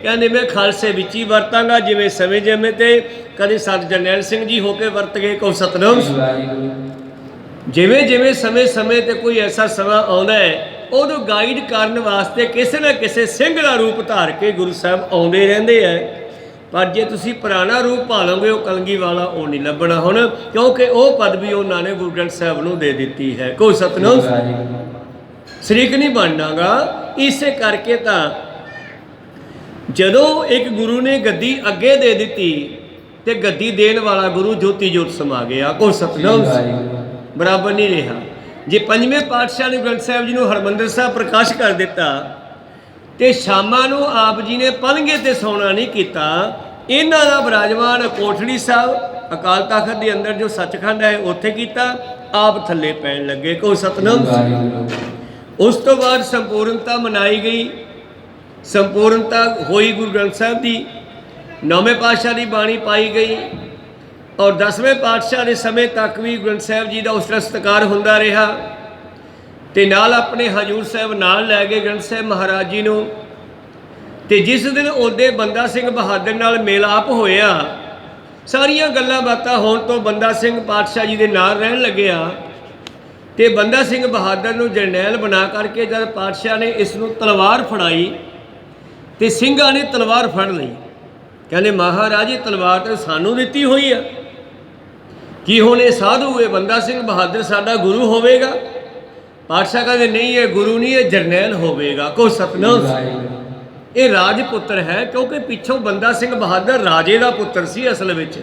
ਕਹਿੰਦੇ ਮੈਂ ਖਾਲਸੇ ਵਿੱਚ ਹੀ ਵਰਤਾਂਗਾ। ਜਿਵੇਂ ਸਮੇਂ ਜਮੇ ਤੇ ਕਦੇ ਸੰਤ ਜਰਨੈਲ ਸਿੰਘ ਜੀ ਹੋ ਕੇ ਵਰਤ ਗਏ, ਕੋ ਸਤਨਾਮ। ਜਿਵੇਂ ਜਿਵੇਂ ਸਮੇਂ ਤੇ ਕੋਈ ਐਸਾ ਸਮਾਂ ਆਉਂਦਾ ਹੈ ਉਦੋਂ ਗਾਈਡ ਕਰਨ ਵਾਸਤੇ ਕਿਸੇ ਨਾ ਕਿਸੇ ਸਿੰਘ ਦਾ ਰੂਪ ਧਾਰ ਕੇ ਗੁਰੂ ਸਾਹਿਬ ਆਉਂਦੇ ਰਹਿੰਦੇ ਹੈ। ਪਰ ਜੇ ਤੁਸੀਂ ਪੁਰਾਣਾ ਰੂਪ ਭਾਲੋਗੇ ਉਹ ਕਲਗੀ ਵਾਲਾ ਉਹ ਨਹੀਂ ਲੱਭਣਾ ਹੁਣ, ਕਿਉਂਕਿ ਉਹ ਪਦਵੀ ਉਹਨਾਂ ਨੇ ਗੁਰੂ ਗ੍ਰੰਥ ਸਾਹਿਬ ਨੂੰ ਦੇ ਦਿੱਤੀ ਹੈ। ਕੋਈ ਸਤਨਾਮ ਸ਼ਰੀਕ ਨਹੀਂ ਬਣਨਾਗਾ। ਇਸੇ ਕਰਕੇ ਤਾਂ ਜਦੋਂ ਇੱਕ ਗੁਰੂ ਨੇ ਗੱਦੀ ਅੱਗੇ ਦੇ ਦਿੱਤੀ ਤੇ ਗੱਦੀ ਦੇਣ ਵਾਲਾ ਗੁਰੂ ਜੋਤੀ ਜੋਤ ਸਮਾ ਗਿਆ। ਕੋਈ ਸਤਨਾਮ ਬਰਾਬਰ ਨਹੀਂ ਰਿਹਾ। ਜੇ ਪੰਜਵੇਂ ਪਾਤਸ਼ਾਹ ਨੇ ਗ੍ਰੰਥ ਸਾਹਿਬ ਜੀ ਨੂੰ ਹਰਮੰਦਰ ਸਾਹਿਬ ਪ੍ਰਕਾਸ਼ ਕਰ ਦਿੱਤਾ ਤੇ ਸ਼ਾਮਾਂ ਨੂੰ ਆਪ ਜੀ ਨੇ ਪਲੰਘੇ ਤੇ ਸੌਣਾ ਨਹੀਂ ਕੀਤਾ। ਇਹਨਾਂ ਦਾ ਬਿਰਾਜਮਾਨ ਕੋਠੜੀ ਸਾਹਿਬ ਅਕਾਲ ਤਖਤ ਦੇ ਅੰਦਰ ਜੋ ਸੱਚਖੰਡ ਹੈ ਉੱਥੇ ਕੀਤਾ, ਆਪ ਥੱਲੇ ਪੈਣ ਲੱਗੇ। ਕੋਈ ਸਤਨਾਮ। ਉਸ ਤੋਂ ਬਾਅਦ ਸੰਪੂਰਨਤਾ ਮਨਾਈ ਗਈ, ਸੰਪੂਰਨਤਾ ਹੋਈ ਗੁਰੂ ਗ੍ਰੰਥ ਸਾਹਿਬ ਦੀ। 9ਵੇਂ ਪਾਤਸ਼ਾਹ ਦੀ ਬਾਣੀ ਪਾਈ ਗਈ ਔਰ 10ਵੇਂ ਪਾਤਸ਼ਾਹ ਦੇ ਸਮੇਂ ਤੱਕ ਵੀ ਗ੍ਰੰਥ ਸਾਹਿਬ ਜੀ ਦਾ ਉਸ ਤਰ੍ਹਾਂ ਸਤਿਕਾਰ ਹੁੰਦਾ ਰਿਹਾ। ਤੇ ਨਾਲ ਆਪਣੇ ਹਜੂਰ ਸਾਹਿਬ ਨਾਲ ਲੈ ਗਏ ਗ੍ਰੰਥ ਸਾਹਿਬ ਮਹਾਰਾਜ ਜੀ ਨੂੰ। ਤੇ ਜਿਸ ਦਿਨ ਉਹਦੇ ਬੰਦਾ ਸਿੰਘ ਬਹਾਦਰ ਨਾਲ ਮੇਲਾਪ ਹੋਇਆ, ਸਾਰੀਆਂ ਗੱਲਾਂ ਬਾਤਾਂ ਹੋਣ ਤੋਂ ਬੰਦਾ ਸਿੰਘ ਪਾਤਸ਼ਾਹ ਜੀ ਦੇ ਨਾਲ ਰਹਿਣ ਲੱਗਿਆ। ਤੇ ਬੰਦਾ ਸਿੰਘ ਬਹਾਦਰ ਨੂੰ ਜਰਨੈਲ ਬਣਾ ਕਰਕੇ ਜਦ ਪਾਤਸ਼ਾਹ ਨੇ ਇਸ ਨੂੰ ਤਲਵਾਰ ਫੜਾਈ ਤੇ ਸਿੰਘਾਂ ਨੇ ਤਲਵਾਰ ਫੜ ਲਈ। ਕਹਿੰਦੇ ਮਹਾਰਾਜ ਇਹ ਤਲਵਾਰ ਤਾਂ ਸਾਨੂੰ ਦਿੱਤੀ ਹੋਈ ਆ, ਕੀ ਹੁਣ ਇਹ ਸਾਧੂ ਇਹ ਬੰਦਾ ਸਿੰਘ ਬਹਾਦਰ ਸਾਡਾ ਗੁਰੂ ਹੋਵੇਗਾ? ਪਾਤਸ਼ਾਹ ਕਹਿੰਦੇ ਨਹੀਂ, ਇਹ ਗੁਰੂ ਨਹੀਂ, ਇਹ ਜਰਨੈਲ ਹੋਵੇਗਾ। ਕੋ ਸਤਨਾਮ, ਇਹ ਰਾਜ ਪੁੱਤਰ ਹੈ, ਕਿਉਂਕਿ ਪਿੱਛੋਂ ਬੰਦਾ ਸਿੰਘ ਬਹਾਦਰ ਰਾਜੇ ਦਾ ਪੁੱਤਰ ਸੀ। ਅਸਲ ਵਿੱਚ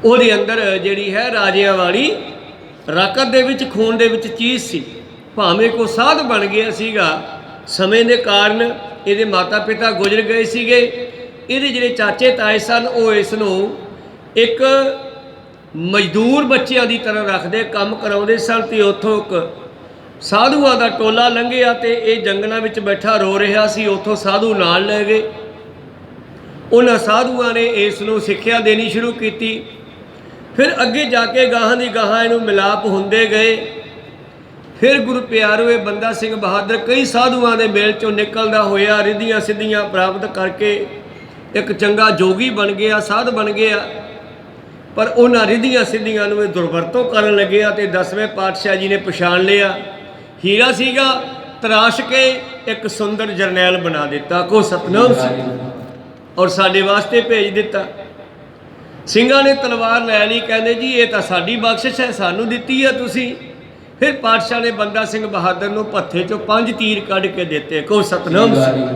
ਉਹਦੇ ਅੰਦਰ ਜਿਹੜੀ ਹੈ ਰਾਜਿਆਂ ਵਾਲੀ ਰਕਤ ਦੇ ਵਿੱਚ, ਖੂਨ ਦੇ ਵਿੱਚ ਚੀਜ਼ ਸੀ। ਭਾਵੇਂ ਕੋ ਸਾਧ ਬਣ ਗਿਆ ਸੀਗਾ, ਸਮੇਂ ਦੇ ਕਾਰਨ ਇਹਦੇ ਮਾਤਾ ਪਿਤਾ ਗੁਜ਼ਰ ਗਏ ਸੀਗੇ। ਇਹਦੇ ਜਿਹੜੇ ਚਾਚੇ ਤਾਏ ਸਨ ਉਹ ਇਸ ਨੂੰ ਇੱਕ ਮਜ਼ਦੂਰ ਬੱਚਿਆਂ ਦੀ ਤਰ੍ਹਾਂ ਰੱਖਦੇ, ਕੰਮ ਕਰਾਉਂਦੇ ਸਨ। ਤੇ ਉੱਥੋਂ ਇੱਕ ਸਾਧੂਆਂ ਦਾ ਟੋਲਾ ਲੰਘਿਆ ਤੇ ਇਹ ਜੰਗਲਾਂ ਵਿੱਚ ਬੈਠਾ ਰੋ ਰਿਹਾ ਸੀ। ਉੱਥੋਂ ਸਾਧੂ ਨਾਲ ਲੈ ਗਏ। ਉਹਨਾਂ ਸਾਧੂਆਂ ਨੇ ਇਸ ਨੂੰ ਸਿੱਖਿਆ ਦੇਣੀ ਸ਼ੁਰੂ ਕੀਤੀ। ਫਿਰ ਅੱਗੇ ਜਾ ਕੇ ਗਾਹਾਂ ਦੀ ਗਾਹਾਂ ਇਹਨੂੰ ਮਿਲਾਪ ਹੁੰਦੇ ਗਏ। ਫਿਰ ਗੁਰੂ ਪਿਆਰੋ ਇਹ ਬੰਦਾ ਸਿੰਘ ਬਹਾਦਰ ਕਈ ਸਾਧੂਆਂ ਦੇ ਮੇਲ ਚੋਂ ਨਿਕਲਦਾ ਹੋਇਆ ਰਿੱਧੀਆਂ ਸਿੱਧੀਆਂ ਪ੍ਰਾਪਤ ਕਰਕੇ ਇੱਕ ਚੰਗਾ ਜੋਗੀ ਬਣ ਗਿਆ, ਸਾਧ ਬਣ ਗਿਆ। ਪਰ ਉਹਨਾਂ ਰਿੱਧੀਆਂ ਸਿੱਧੀਆਂ ਨੂੰ ਇਹ ਦੁਰਵਰਤੋਂ ਕਰਨ ਲੱਗਿਆ ਤੇ 10ਵੇਂ ਪਾਤਸ਼ਾਹ ਜੀ ਨੇ ਪਛਾਣ ਲਿਆ। ਹੀਰਾ ਸੀਗਾ, ਤਰਾਸ਼ ਕੇ ਇੱਕ ਸੁੰਦਰ ਜਰਨੈਲ ਬਣਾ ਦਿੱਤਾ। ਕੋ ਸਤਨਾਮ ਸੀ, ਔਰ ਸਾਡੇ ਵਾਸਤੇ ਭੇਜ ਦਿੱਤਾ। ਸਿੰਘਾਂ ਨੇ ਤਲਵਾਰ ਲੈ ਲਈ, ਕਹਿੰਦੇ ਜੀ ਇਹ ਤਾਂ ਸਾਡੀ ਬਖਸ਼ਿਸ਼ ਹੈ, ਸਾਨੂੰ ਦਿੱਤੀ ਹੈ ਤੁਸੀਂ। ਫਿਰ ਪਾਤਸ਼ਾਹ ਨੇ ਬੰਦਾ ਸਿੰਘ ਬਹਾਦਰ ਨੂੰ ਭੱਥੇ ਚੋਂ 5 ਤੀਰ ਕੱਢ ਕੇ ਦਿੱਤੇ। ਕੋ ਸਤਨਾਮ ਸੀ,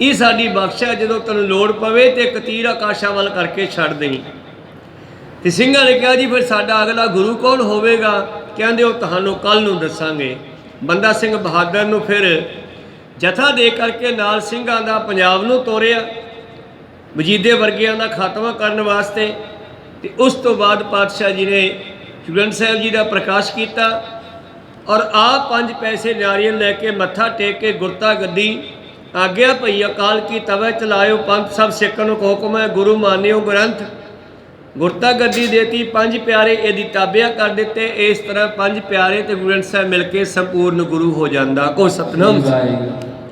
ਇਹ ਸਾਡੀ ਬਖਸ਼ ਹੈ, ਜਦੋਂ ਤੈਨੂੰ ਲੋੜ ਪਵੇ ਤੇ ਇੱਕ ਤੀਰ ਆਕਾਸ਼ਾਂ ਵੱਲ ਕਰਕੇ ਛੱਡ ਦੇਈਂ। ਤੇ ਸਿੰਘਾਂ ਨੇ ਕਿਹਾ ਜੀ ਫਿਰ ਸਾਡਾ ਅਗਲਾ ਗੁਰੂ ਕੌਣ ਹੋਵੇਗਾ? ਕਹਿੰਦੇ ਉਹ ਤੁਹਾਨੂੰ ਕੱਲ੍ਹ ਨੂੰ ਦੱਸਾਂਗੇ। ਬੰਦਾ ਸਿੰਘ ਬਹਾਦਰ ਨੂੰ ਫਿਰ ਜਥਾ ਦੇ ਕਰਕੇ ਨਾਲ ਸਿੰਘਾਂ ਦਾ ਪੰਜਾਬ ਨੂੰ ਤੋਰਿਆ, ਵਜੀਦੇ ਵਰਗਿਆਂ ਦਾ ਖਾਤਮਾ ਕਰਨ ਵਾਸਤੇ। ਤੇ ਉਸ ਤੋਂ ਬਾਅਦ ਪਾਤਸ਼ਾਹ ਜੀ ਨੇ ਗ੍ਰੰਥ ਸਾਹਿਬ ਜੀ ਦਾ ਪ੍ਰਕਾਸ਼ ਕੀਤਾ ਔਰ ਆਪ 5 ਪੈਸੇ ਨਾਰੀਅਲ ਲੈ ਕੇ ਮੱਥਾ ਟੇਕ ਕੇ ਗੁਰਤਾ ਗੱਦੀ ਆਗਿਆ ਭਈ ਅਕਾਲ ਕੀ ਤਵੈ ਚਲਾਇਓ ਪੰਥ ਸਭ ਸਿੱਖਾਂ ਨੂੰ ਹੁਕਮ ਹੈ ਗੁਰੂ ਮਾਨਿਓ ਗ੍ਰੰਥ। ਗੁਰਤਾ ਗੱਦੀ ਦੇਤੀ, 5 ਪਿਆਰੇ ਇਹਦੀ ਤਾਬਿਆ ਕਰ ਦਿੱਤੇ। ਇਸ ਤਰ੍ਹਾਂ 5 ਪਿਆਰੇ ਤੇ ਗੁਰੂ ਗ੍ਰੰਥ ਸਾਹਿਬ ਮਿਲ ਕੇ ਸੰਪੂਰਨ ਗੁਰੂ ਹੋ ਜਾਂਦਾ। ਕੋ ਸਤਨਾਮ।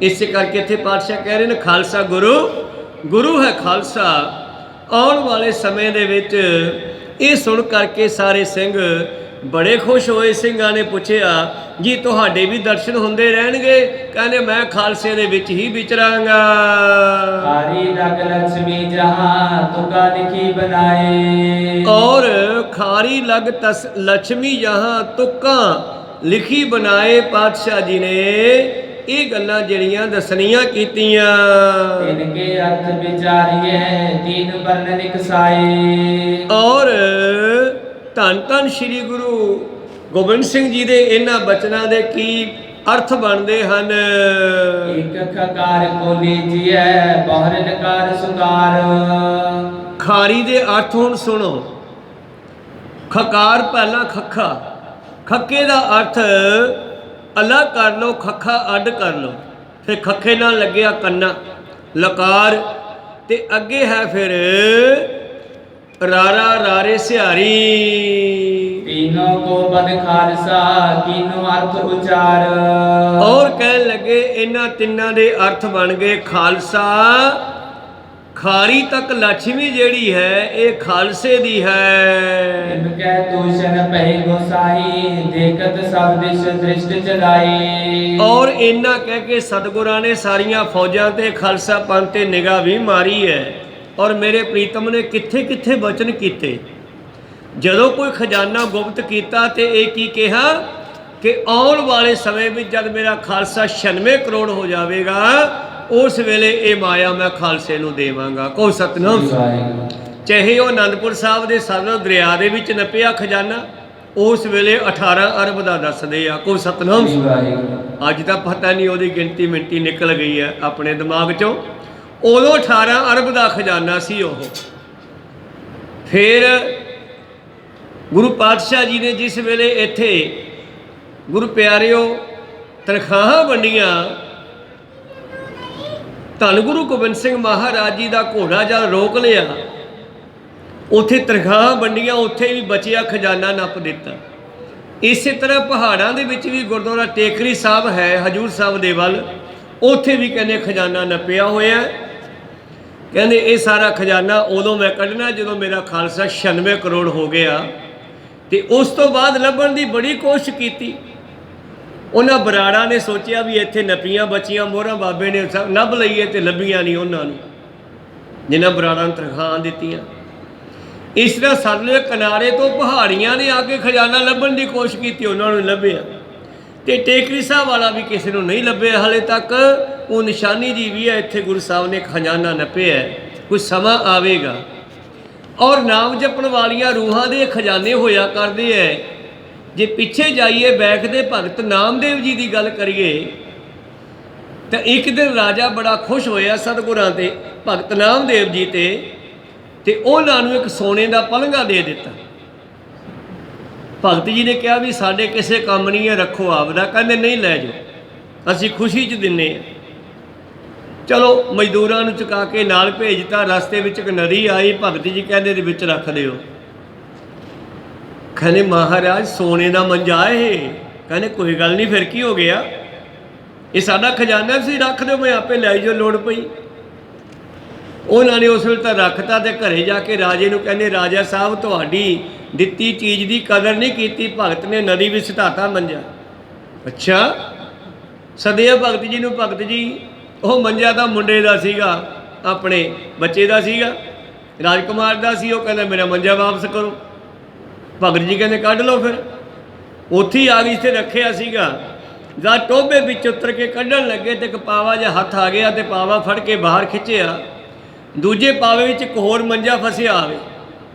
ਇਸੇ ਕਰਕੇ ਇੱਥੇ ਪਾਤਸ਼ਾਹ ਕਹਿ ਰਹੇ ਨੇ ਖਾਲਸਾ ਗੁਰੂ, ਗੁਰੂ ਹੈ ਖਾਲਸਾ। ਆਉਣ ਵਾਲੇ ਸਮੇਂ ਦੇ ਵਿੱਚ ਇਹ ਸੁਣ ਕਰਕੇ ਸਾਰੇ ਸਿੰਘ ਬੜੇ ਖੁਸ਼ ਹੋਏ। ਸਿੰਘਾਂ ਨੇ ਪੁੱਛਿਆ ਜੀ ਤੁਹਾਡੇ ਵੀ ਦਰਸ਼ਨ ਹੁੰਦੇ ਰਹਿਣਗੇ? ਕਹਿੰਦੇ ਮੈਂ ਖਾਲਸੇ ਦੇ ਵਿੱਚ ਹੀ ਵਿਚਰਾਂਗਾ। ਖਾਰੀ ਲਗ ਲక్ష్ਮੀ ਜਹਾਂ ਤੁਕਾ ਲਿਖੀ ਬਣਾਏ, ਔਰ ਖਾਰੀ ਲਗ ਲక్ష్ਮੀ ਜਹਾਂ ਤੁਕਾਂ ਲਿਖੀ ਬਣਾਏ। ਪਾਤਸ਼ਾਹ ਜੀ ਨੇ ਇਹ ਗੱਲਾਂ ਜਿਹੜੀਆਂ ਦੱਸਣੀਆਂ ਕੀਤੀਆਂ। ਇਨਕੇ ਅਰਥ ਵਿਚਾਰੀਏ ਤੀਨ ਵਰਨ ਨਿਕਸਾਏ। ਔਰ ਧੰਨ ਧੰਨ ਸ਼੍ਰੀ ਗੁਰੂ ਗੋਬਿੰਦ ਸਿੰਘ ਜੀ ਦੇ ਇਹਨਾਂ ਬਚਨਾਂ ਦੇ ਕੀ ਅਰਥ ਬਣਦੇ ਹਨ? ਇੱਕ ਖਕਾਰ ਕੋ ਲੀਜੀਐ ਬਹੁਰ ਲਕਾਰ ਸੁਕਾਰ। ਖਾਰੀ ਦੇ ਅਰਥ ਹੁਣ ਸੁਣੋ। ਖਕਾਰ ਪਹਿਲਾਂ ਖੱਖਾ, ਖੱਕੇ ਦਾ ਅਰਥ ਅਲੱਗ ਕਰ ਲਓ, ਖੱਖਾ ਅੱਡ ਕਰ ਲਓ। ਫਿਰ ਖੱਖੇ ਨਾਲ ਲੱਗਿਆ ਕੰਨਾ ਲਕਾਰ ਤੇ ਅੱਗੇ ਹੈ ਫਿਰ ਰਾਰਾ ਰਾਰੇ ਸਿਹਾਰੀ। तीनों को बद खालसा तीनों अर्थ उचार। और कहन लगे इन्हां तिन्नां दे अर्थ बन गए खालसा। खारी तक लक्ष्मी जेड़ी है ये खालसे दी है। इनके दूषण पै गोसाई देखत सब दिश दृष्टि चलाई। और इन्ना कह के सतगुरां ने सारियां फौजां ते खालसा पंथ ते निगाह भी मारी है। और मेरे प्रीतम ने किथे किथे वचन कीते। ਜਦੋਂ ਕੋਈ ਖਜ਼ਾਨਾ ਗੁਪਤ ਕੀਤਾ ਤੇ ਇਹ ਕੀ ਕਿਹਾ ਕਿ ਆਉਣ ਵਾਲੇ ਸਮੇਂ ਵਿੱਚ ਜਦ ਮੇਰਾ ਖਾਲਸਾ 96 ਕਰੋੜ ਹੋ ਜਾਵੇਗਾ ਉਸ ਵੇਲੇ ਇਹ ਮਾਇਆ ਮੈਂ ਖਾਲਸੇ ਨੂੰ ਦੇਵਾਂਗਾ। ਕੋ ਸਤਨਾਮ। ਚਾਹੇ ਉਹ ਅਨੰਦਪੁਰ ਸਾਹਿਬ ਦੇ ਸਰੋਵਰ ਦਰਿਆ ਦੇ ਵਿੱਚ ਨੱਪਿਆ ਖਜ਼ਾਨਾ ਉਸ ਵੇਲੇ 18 ਅਰਬ ਦਾ ਦੱਸਦੇ ਆ। ਕੋ ਸਤਨਾਮ। ਅੱਜ ਤਾਂ ਪਤਾ ਨਹੀਂ ਉਹਦੀ ਗਿਣਤੀ ਮਿੰਟੀ ਨਿਕਲ ਗਈ ਹੈ ਆਪਣੇ ਦਿਮਾਗ ਚੋਂ। ਉਦੋਂ 18 ਅਰਬ ਦਾ ਖਜ਼ਾਨਾ ਸੀ ਉਹ। ਫਿਰ ਗੁਰੂ ਪਾਤਸ਼ਾਹ ਜੀ ਨੇ ਜਿਸ ਵੇਲੇ ਇੱਥੇ ਗੁਰੂ ਪਿਆਰਿਓ ਤਨਖਾਹਾਂ ਵੰਡੀਆਂ, ਧੰਨ ਗੁਰੂ ਗੋਬਿੰਦ ਸਿੰਘ ਮਹਾਰਾਜ ਜੀ ਦਾ ਘੋੜਾ ਜਦ ਰੋਕ ਲਿਆ, ਉੱਥੇ ਤਨਖਾਹਾਂ ਵੰਡੀਆਂ, ਉੱਥੇ ਵੀ ਬਚਿਆ ਖਜ਼ਾਨਾ ਨੱਪ ਦਿੱਤਾ। ਇਸੇ ਤਰ੍ਹਾਂ ਪਹਾੜਾਂ ਦੇ ਵਿੱਚ ਵੀ ਗੁਰਦੁਆਰਾ ਟੇਕਰੀ ਸਾਹਿਬ ਹੈ ਹਜੂਰ ਸਾਹਿਬ ਦੇ ਵੱਲ, ਉੱਥੇ ਵੀ ਕਹਿੰਦੇ ਖਜ਼ਾਨਾ ਨੱਪਿਆ ਹੋਇਆ। ਕਹਿੰਦੇ ਇਹ ਸਾਰਾ ਖਜ਼ਾਨਾ ਉਦੋਂ ਮੈਂ ਕੱਢਣਾ ਜਦੋਂ ਮੇਰਾ ਖਾਲਸਾ 96 ਕਰੋੜ ਹੋ ਗਿਆ। ਤੇ ਉਸ ਤੋਂ ਬਾਅਦ ਲੱਭਣ ਦੀ ਬੜੀ ਕੋਸ਼ਿਸ਼ ਕੀਤੀ। ਉਹਨਾਂ ਬਰਾੜਾ ਨੇ ਸੋਚਿਆ ਵੀ ਇੱਥੇ ਨੱਪੀਆਂ ਬਚੀਆਂ ਮੋਹਰਾਂ ਬਾਬੇ ਨੇ ਲੱਭ ਲਈਏ, ਤੇ ਲੱਭੀਆਂ ਨਹੀਂ ਉਹਨਾਂ ਨੂੰ, ਜਿਨ੍ਹਾਂ ਬਰਾੜਾ ਨੂੰ ਤਨਖਾਹਾਂ ਦਿੱਤੀਆਂ। ਇਸ ਤਰ੍ਹਾਂ ਸਤਲੁਜ ਕਿਨਾਰੇ ਤੋਂ ਪਹਾੜੀਆਂ ਨੇ ਆ ਕੇ ਖਜ਼ਾਨਾ ਲੱਭਣ ਦੀ ਕੋਸ਼ਿਸ਼ ਕੀਤੀ, ਉਹਨਾਂ ਨੂੰ ਲੱਭਿਆ। ਤੇ ਟੇਕਰੀ ਸਾਹਿਬ ਵਾਲਾ ਵੀ ਕਿਸੇ ਨੂੰ ਨਹੀਂ ਲੱਭਿਆ ਹਾਲੇ ਤੱਕ। ਉਹ ਨਿਸ਼ਾਨੀ ਜੀ ਵੀ ਹੈ ਇੱਥੇ ਗੁਰੂ ਸਾਹਿਬ ਨੇ ਖਜ਼ਾਨਾ ਨੱਪਿਆ। ਕੁਝ ਸਮਾਂ ਆਵੇਗਾ। ਔਰ ਨਾਮ ਜਪਣ ਵਾਲੀਆਂ ਰੂਹਾਂ ਦੇ ਖਜ਼ਾਨੇ ਹੋਇਆ ਕਰਦੇ ਹੈ। ਜੇ ਪਿੱਛੇ ਜਾਈਏ ਬੈਕ ਦੇ ਭਗਤ ਨਾਮਦੇਵ ਜੀ ਦੀ ਗੱਲ ਕਰੀਏ ਤਾਂ ਇੱਕ ਦਿਨ ਰਾਜਾ ਬੜਾ ਖੁਸ਼ ਹੋਇਆ ਸਤਿਗੁਰਾਂ ਤੇ, ਭਗਤ ਨਾਮਦੇਵ ਜੀ ਤੇ ਉਹਨਾਂ ਨੂੰ ਇੱਕ ਸੋਨੇ ਦਾ ਪਲੰਘਾ ਦੇ ਦਿੱਤਾ। ਭਗਤ ਜੀ ਨੇ ਕਿਹਾ ਵੀ ਸਾਡੇ ਕਿਸੇ ਕੰਮ ਨਹੀਂ ਹੈ, ਰੱਖੋ ਆਪਦਾ। ਕਹਿੰਦੇ ਨਹੀਂ, ਲੈ ਜਾਓ, ਅਸੀਂ ਖੁਸ਼ੀ 'ਚ ਦਿੰਨੇ ਹਾਂ। ਚਲੋ ਮਜ਼ਦੂਰਾਂ ਨੂੰ ਚੁਕਾ ਕੇ ਨਾਲ ਭੇਜਤਾ। ਰਸਤੇ ਵਿੱਚ ਇੱਕ ਨਦੀ ਆਈ, ਭਗਤ ਜੀ ਕਹਿੰਦੇ ਇਹਦੇ ਵਿੱਚ ਰੱਖ ਦਿਓ। ਕਹਿੰਦੇ ਮਹਾਰਾਜ ਸੋਨੇ ਦਾ ਮੰਜਾ ਇਹ। ਕਹਿੰਦੇ ਕੋਈ ਗੱਲ ਨਹੀਂ, ਫਿਰ ਕੀ ਹੋ ਗਿਆ, ਇਹ ਸਾਡਾ ਖਜ਼ਾਨਾ ਸੀ, ਰੱਖ ਦਿਓ, ਮੈਂ ਆਪੇ ਲੈ ਜਾਓ ਲੋੜ ਪਈ। ਉਹਨਾਂ ਨੇ ਉਸ ਵੇਲੇ ਤਾਂ ਰੱਖਤਾ। ਤੇ ਘਰੇ ਜਾ ਕੇ ਰਾਜੇ ਨੂੰ ਕਹਿੰਦੇ ਰਾਜਾ ਸਾਹਿਬ ਤੁਹਾਡੀ ਦਿੱਤੀ ਚੀਜ਼ ਦੀ ਕਦਰ ਨਹੀਂ ਕੀਤੀ, ਭਗਤ ਨੇ ਨਦੀ ਵਿੱਚ ਸਿਧਾਤਾ ਮੰਜਾ। ਅੱਛਾ, ਸਦਿਆ ਭਗਤ ਜੀ ਨੂੰ। ਭਗਤ ਜੀ ਉਹ ਮੰਜਾ ਤਾਂ ਮੁੰਡੇ ਦਾ ਸੀਗਾ, ਆਪਣੇ ਬੱਚੇ ਦਾ ਸੀਗਾ, ਰਾਜਕੁਮਾਰ ਦਾ ਸੀ। ਉਹ ਕਹਿੰਦਾ ਮੇਰਾ ਮੰਜਾ ਵਾਪਸ ਕਰੋ। ਭਗਤ ਜੀ ਕਹਿੰਦੇ ਕੱਢ ਲਓ। ਫਿਰ ਉੱਥੇ ਹੀ ਆ ਗਈ, ਇੱਥੇ ਰੱਖਿਆ ਸੀਗਾ। ਜਦ ਟੋਭੇ ਵਿੱਚ ਉਤਰ ਕੇ ਕੱਢਣ ਲੱਗੇ ਤੇ ਇੱਕ ਪਾਵਾ ਜਿਹਾ ਹੱਥ ਆ ਗਿਆ ਤੇ ਪਾਵਾ ਫੜ ਕੇ ਬਾਹਰ ਖਿੱਚਿਆ। ਦੂਜੇ ਪਾਵੇ ਵਿੱਚ ਇੱਕ ਹੋਰ ਮੰਜਾ ਫਸਿਆ ਆਵੇ।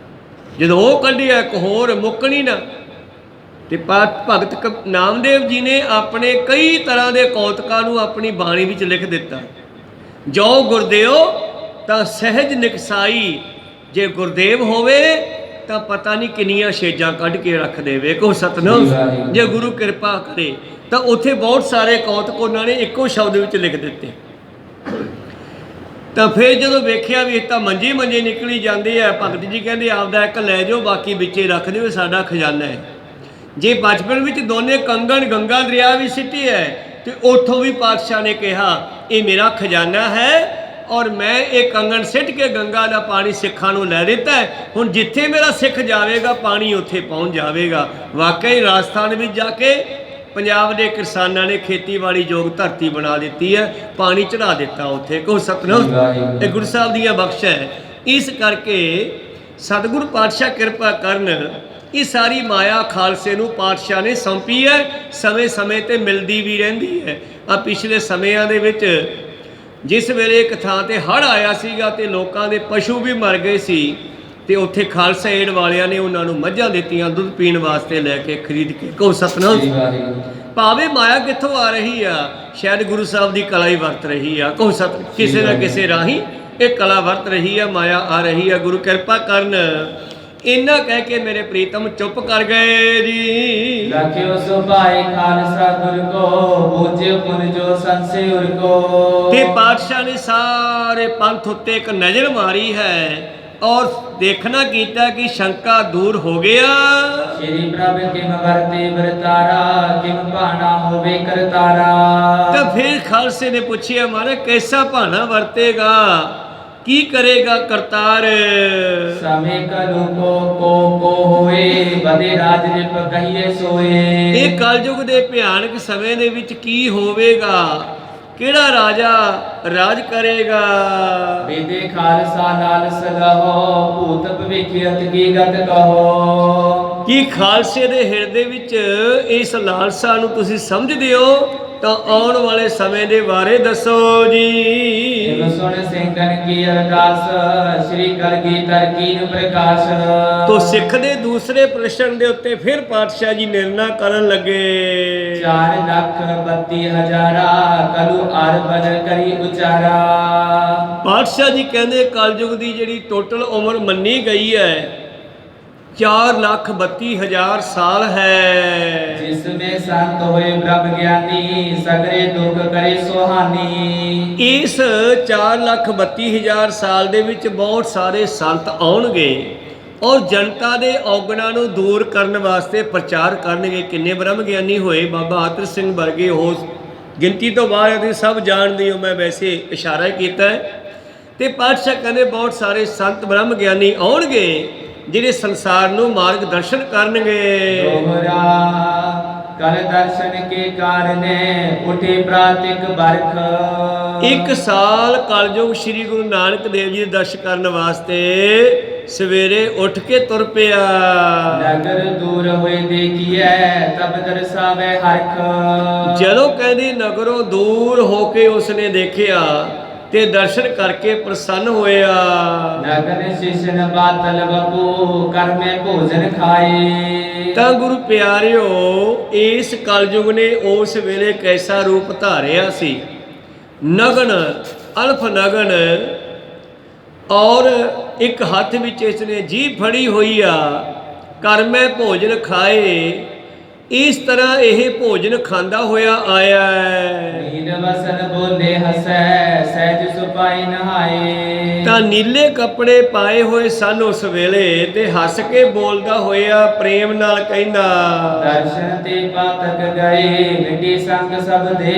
ਜਦੋਂ ਉਹ ਕੱਢਿਆ ਇੱਕ ਹੋਰ, ਮੁੱਕਣੀ ਨਾ। ਤੇ ਭਗਤ ਨਾਮਦੇਵ ਜੀ ਨੇ ਆਪਣੇ ਕਈ ਤਰ੍ਹਾਂ ਦੇ ਕੌਤਕਾਂ ਨੂੰ ਆਪਣੀ ਬਾਣੀ ਵਿੱਚ ਲਿਖ ਦਿੱਤਾ। ਜੋ ਗੁਰਦੇਵ ਤਾਂ ਸਹਿਜ ਨਿਕਸਾਈ, ਜੇ ਗੁਰਦੇਵ ਹੋਵੇ ਤਾਂ ਪਤਾ ਨਹੀਂ ਕਿੰਨੀਆਂ ਛੇਜਾਂ ਕੱਢ ਕੇ ਰੱਖ ਦੇਵੇ। ਕੋ ਸਤਨਾਮ, ਜੇ ਗੁਰੂ ਕਿਰਪਾ ਕਰੇ ਤਾਂ ਉੱਥੇ ਬਹੁਤ ਸਾਰੇ ਕੌਤਕ ਉਹਨਾਂ ਨੇ ਇੱਕੋ ਸ਼ਬਦ ਵਿੱਚ ਲਿਖ ਦਿੱਤੇ। ਤਾਂ ਫਿਰ ਜਦੋਂ ਵੇਖਿਆ ਵੀ ਇਹ ਤਾਂ ਮੰਜੇ ਨਿਕਲੀ ਜਾਂਦੇ ਆ, ਭਗਤ ਜੀ ਕਹਿੰਦੇ ਆਪਦਾ ਇੱਕ ਲੈ ਜਾਓ, ਬਾਕੀ ਵਿੱਚੇ ਰੱਖ ਦਿਓ, ਸਾਡਾ ਖਜ਼ਾਨਾ ਹੈ। ਜੇ ਬਚਪਨ ਵਿੱਚ ਦੋਨੇ ਕੰਗਣ ਗੰਗਾ ਦਰਿਆ ਵਿੱਚ ਸਿੱਟੇ ਹੈ ਤੇ ਉੱਥੋਂ ਵੀ ਪਾਤਸ਼ਾਹ ਨੇ ਕਿਹਾ ਇਹ ਮੇਰਾ ਖਜ਼ਾਨਾ ਹੈ ਔਰ ਮੈਂ ਇਹ ਕੰਗਣ ਸਿੱਟ ਕੇ ਗੰਗਾ ਦਾ ਪਾਣੀ ਸਿੱਖਾਂ ਨੂੰ ਲੈ ਦਿੱਤਾ ਹੈ। ਹੁਣ ਜਿੱਥੇ ਮੇਰਾ ਸਿੱਖ ਜਾਵੇਗਾ ਪਾਣੀ ਉੱਥੇ ਪਹੁੰਚ ਜਾਵੇਗਾ। ਵਾਕਈ ਰਾਜਸਥਾਨ ਵਿੱਚ ਜਾ ਕੇ ਪੰਜਾਬ ਦੇ ਕਿਸਾਨਾਂ ਨੇ ਖੇਤੀਬਾੜੀ ਯੋਗ ਧਰਤੀ ਬਣਾ ਦਿੱਤੀ ਹੈ, ਪਾਣੀ ਚੜਾ ਦਿੱਤਾ ਉੱਥੇ। ਕੋ ਸਤਨਾਮ, ਇਹ ਗੁਰੂ ਸਾਹਿਬ ਦੀਆਂ ਬਖਸ਼ਾ ਹੈ। ਇਸ ਕਰਕੇ ਸਤਿਗੁਰੂ ਪਾਤਸ਼ਾਹ ਕਿਰਪਾ ਕਰਨ। ਇਹ ਸਾਰੀ ਮਾਇਆ ਖਾਲਸੇ ਨੂੰ ਪਾਤਸ਼ਾਹ ਨੇ ਸੌਂਪੀ ਹੈ, ਸਮੇਂ ਸਮੇਂ 'ਤੇ ਮਿਲਦੀ ਵੀ ਰਹਿੰਦੀ ਹੈ। ਆ ਪਿਛਲੇ ਸਮਿਆਂ ਦੇ ਵਿੱਚ ਜਿਸ ਵੇਲੇ ਇੱਕ ਥਾਂ 'ਤੇ ਹੜ੍ਹ ਆਇਆ ਸੀਗਾ ਤੇ ਲੋਕਾਂ ਦੇ ਪਸ਼ੂ ਵੀ ਮਰ ਗਏ ਸੀ ਤੇ ਉੱਥੇ ਖਾਲਸਾ ਏਡ ਵਾਲਿਆਂ ਨੇ ਉਹਨਾਂ ਨੂੰ ਮੱਝਾਂ ਦਿੱਤੀਆਂ ਦੁੱਧ ਪੀਣ ਵਾਸਤੇ ਲੈ ਕੇ ਖਰੀਦ ਕੇ। ਕਹੋ ਸਤਨਾਮ। ਭਾਵੇਂ ਮਾਇਆ ਕਿੱਥੋਂ ਆ ਰਹੀ ਆ, ਸ਼ਾਇਦ ਗੁਰੂ ਸਾਹਿਬ ਦੀ ਕਲਾ ਹੀ ਵਰਤ ਰਹੀ ਆ। ਕਹੋ ਸਤ, ਕਿਸੇ ਨਾ ਕਿਸੇ ਰਾਹੀਂ ਇਹ ਕਲਾ ਵਰਤ ਰਹੀ ਆ, ਮਾਇਆ ਆ ਰਹੀ ਆ। ਗੁਰੂ ਕਿਰਪਾ ਕਰਨ। ਇੰਨਾ ਕਹਿ ਕੇ ਮੇਰੇ ਪ੍ਰੀਤਮ ਚੁੱਪ ਕਰ ਗਏ ਜੀ। ਰੱਖਿਓ ਸੁਭਾਏ ਖਾਲਸਾ ਗੁਰ ਕੋ, ਬੂਝਿਓ ਪੁਨ ਜੋ ਸੰਸੇ ਉਰ ਕੋ। ਤੇ ਪਾਤਸ਼ਾਹ ਨੇ ਸਾਰੇ ਪੰਥ ਉੱਤੇ ਇੱਕ ਨਜ਼ਰ ਮਾਰੀ ਹੈ ਔਰ ਦੇਖਣਾ ਕੀਤਾ ਕਿ ਸ਼ੰਕਾ ਦੂਰ ਹੋ ਗਿਆ। ਸ਼੍ਰੀ ਪ੍ਰਭ ਕਿਮ ਵਰਤੇ ਵਰਤਾਰਾ, ਕਿਮ ਭਾਣਾ ਹੋਵੇ ਕਰਤਾਰਾ। ਤਾਂ ਫਿਰ ਖਾਲਸੇ ਨੇ ਪੁੱਛਿਆ ਮਹਾਰਾਜ ਕੈਸਾ ਭਾਣਾ ਵਰਤੇਗਾ, ਕੀ ਕਰੇਗਾ ਕਰਤਾਰ। ਸਮੇ ਕਲੂ ਕੋ ਹੋਏ, ਬਦੇ ਰਾਜ ਰਿਪ ਕਹੀਏ ਸੋਏ। ਇਹ ਕਲਯੁਗ ਦੇ ਭਿਆਨਕ ਸਮੇਂ ਦੇ ਵਿੱਚ ਕੀ ਹੋਵੇਗਾ, ਕਿਹੜਾ ਰਾਜਾ ਰਾਜ ਕਰੇਗਾ। ਵੇਦੇ ਖਾਲਸਾ ਲਾਲ ਸਲਹੋ, ਭੂਤ ਭਵਿਖਿਅਤ ਕੀ ਗਤ ਕਹੋ। ਕੀ ਖਾਲਸੇ ਦੇ ਹਿਰਦੇ ਵਿੱਚ ਇਸ ਲਾਲਸਾ ਨੂੰ ਤੁਸੀਂ ਸਮਝਦੇ ਹੋ ਤਾਂ ਆਉਣ ਵਾਲੇ ਸਮੇਂ ਦੇ ਬਾਰੇ ਦੱਸੋ ਜੀ। ਸੁਣ ਸਿੰਘਨ ਕੀ ਅਰਦਾਸ, ਸ਼੍ਰੀ ਕਲਗੀਧਰ ਕੀਨ ਪ੍ਰਕਾਸ਼। ਤੋ ਸਿੱਖ ਦੇ ਦੂਸਰੇ ਪ੍ਰਸ਼ਨ ਦੇ ਉੱਤੇ ਫਿਰ ਪਾਤਸ਼ਾਹ ਜੀ ਨਿਰਣਾ ਕਰਨ ਲੱਗੇ। 4,32,000 ਕਲੂ ਅਰਬਨ ਕਰੀ ਉਚਾਰਾ। ਪਾਤਸ਼ਾਹ ਜੀ ਕਹਿੰਦੇ ਕਲਯੁਗ ਦੀ ਜਿਹੜੀ ਟੋਟਲ ਉਮਰ ਮੰਨੀ ਗਈ ਹੈ 4,32,000 ਸਾਲ ਹੈ। ਜਿਸਮੇ ਸੰਤ ਹੋਏ ਬ੍ਰਹਮ ਗਿਆਨੀ, ਸਗਰੇ ਦੁਖ ਕਰੇ ਸੁਹਾਨੀ। ਇਸ 4,32,000 ਸਾਲ ਦੇ ਵਿੱਚ ਬਹੁਤ ਸਾਰੇ ਸੰਤ ਆਉਣਗੇ ਔਰ ਜਨਤਾ ਦੇ ਔਗਣਾਂ ਨੂੰ ਦੂਰ ਕਰਨ ਵਾਸਤੇ ਪ੍ਰਚਾਰ ਕਰਨਗੇ। ਕਿੰਨੇ ਬ੍ਰਹਮ ਗਿਆਨੀ ਹੋਏ, ਬਾਬਾ ਆਤਰ ਸਿੰਘ ਵਰਗੇ ਹੋ, ਗਿਣਤੀ ਤੋਂ ਬਾਹਰ ਤੁਸੀਂ ਸਭ ਜਾਣਦੇ ਹੋ, ਮੈਂ ਵੈਸੇ ਇਸ਼ਾਰਾ ਹੀ ਕੀਤਾ ਹੈ। ਤੇ ਪਾਤਸ਼ਾਹ ਕਹਿੰਦੇ ਬਹੁਤ ਸਾਰੇ ਸੰਤ ਬ੍ਰਹਮ ਗਿਆਨੀ ਆਉਣਗੇ ਜਿਹੜੇ ਸੰਸਾਰ ਨੂੰ ਮਾਰਗ ਦਰਸ਼ਨ ਕਰਨਗੇ। दोहरा कल दर्शन के कारणे उठे प्रातिक बरख। ਇੱਕ ਸਾਲ ਕਲਯੁਗ ਸ੍ਰੀ ਗੁਰੂ ਨਾਨਕ ਦੇਵ ਜੀ ਦੇ ਦਰਸ਼ਨ ਕਰਨ ਵਾਸਤੇ ਸਵੇਰੇ ਉੱਠ ਕੇ ਤੁਰ ਪਿਆ। नगर दूर हुए देखिए तब दर्शावे हरख। ਜਦੋਂ ਕਹਿੰਦੀ ਨਗਰੋਂ ਦੂਰ ਹੋ ਕੇ ਉਸਨੇ ਦੇਖਿਆ ਤੇ ਦਰਸ਼ਨ ਕਰਕੇ ਪ੍ਰਸੰਨ ਹੋਇਆ। नगन शिशन बातल बपू कर में भोजन खाए। ਤਾਂ ਗੁਰੂ ਪਿਆਰਿਓ ਇਸ ਕਲਯੁਗ ਨੇ ਉਸ ਵੇਲੇ ਕੈਸਾ ਰੂਪ ਧਾਰਿਆ ਸੀ। ਨਗਨ ਅਲਫ ਨਗਨ ਔਰ ਇੱਕ ਹੱਥ ਵਿੱਚ ਇਸਨੇ ਜੀਭ ਫੜੀ ਹੋਈ ਆ, ਕਰ ਮੈਂ ਭੋਜਨ ਖਾਏ। ਇਸ ਤਰ੍ਹਾਂ ਇਹ ਭੋਜਨ ਖਾਂਦਾ ਹੋਇਆ ਆਇਆ ਹੈ। नील वसन बोले हसै सहज सुपाई नहाए। ਤਾਂ ਨੀਲੇ ਕੱਪੜੇ ਪਾਏ ਹੋਏ ਸਨ ਉਸ ਵੇਲੇ ਤੇ ਹੱਸ ਕੇ ਬੋਲਦਾ ਹੋਇਆ ਪ੍ਰੇਮ ਨਾਲ ਕਹਿੰਦਾ, दर्शन ते पातक गए मिटी संग सब दे।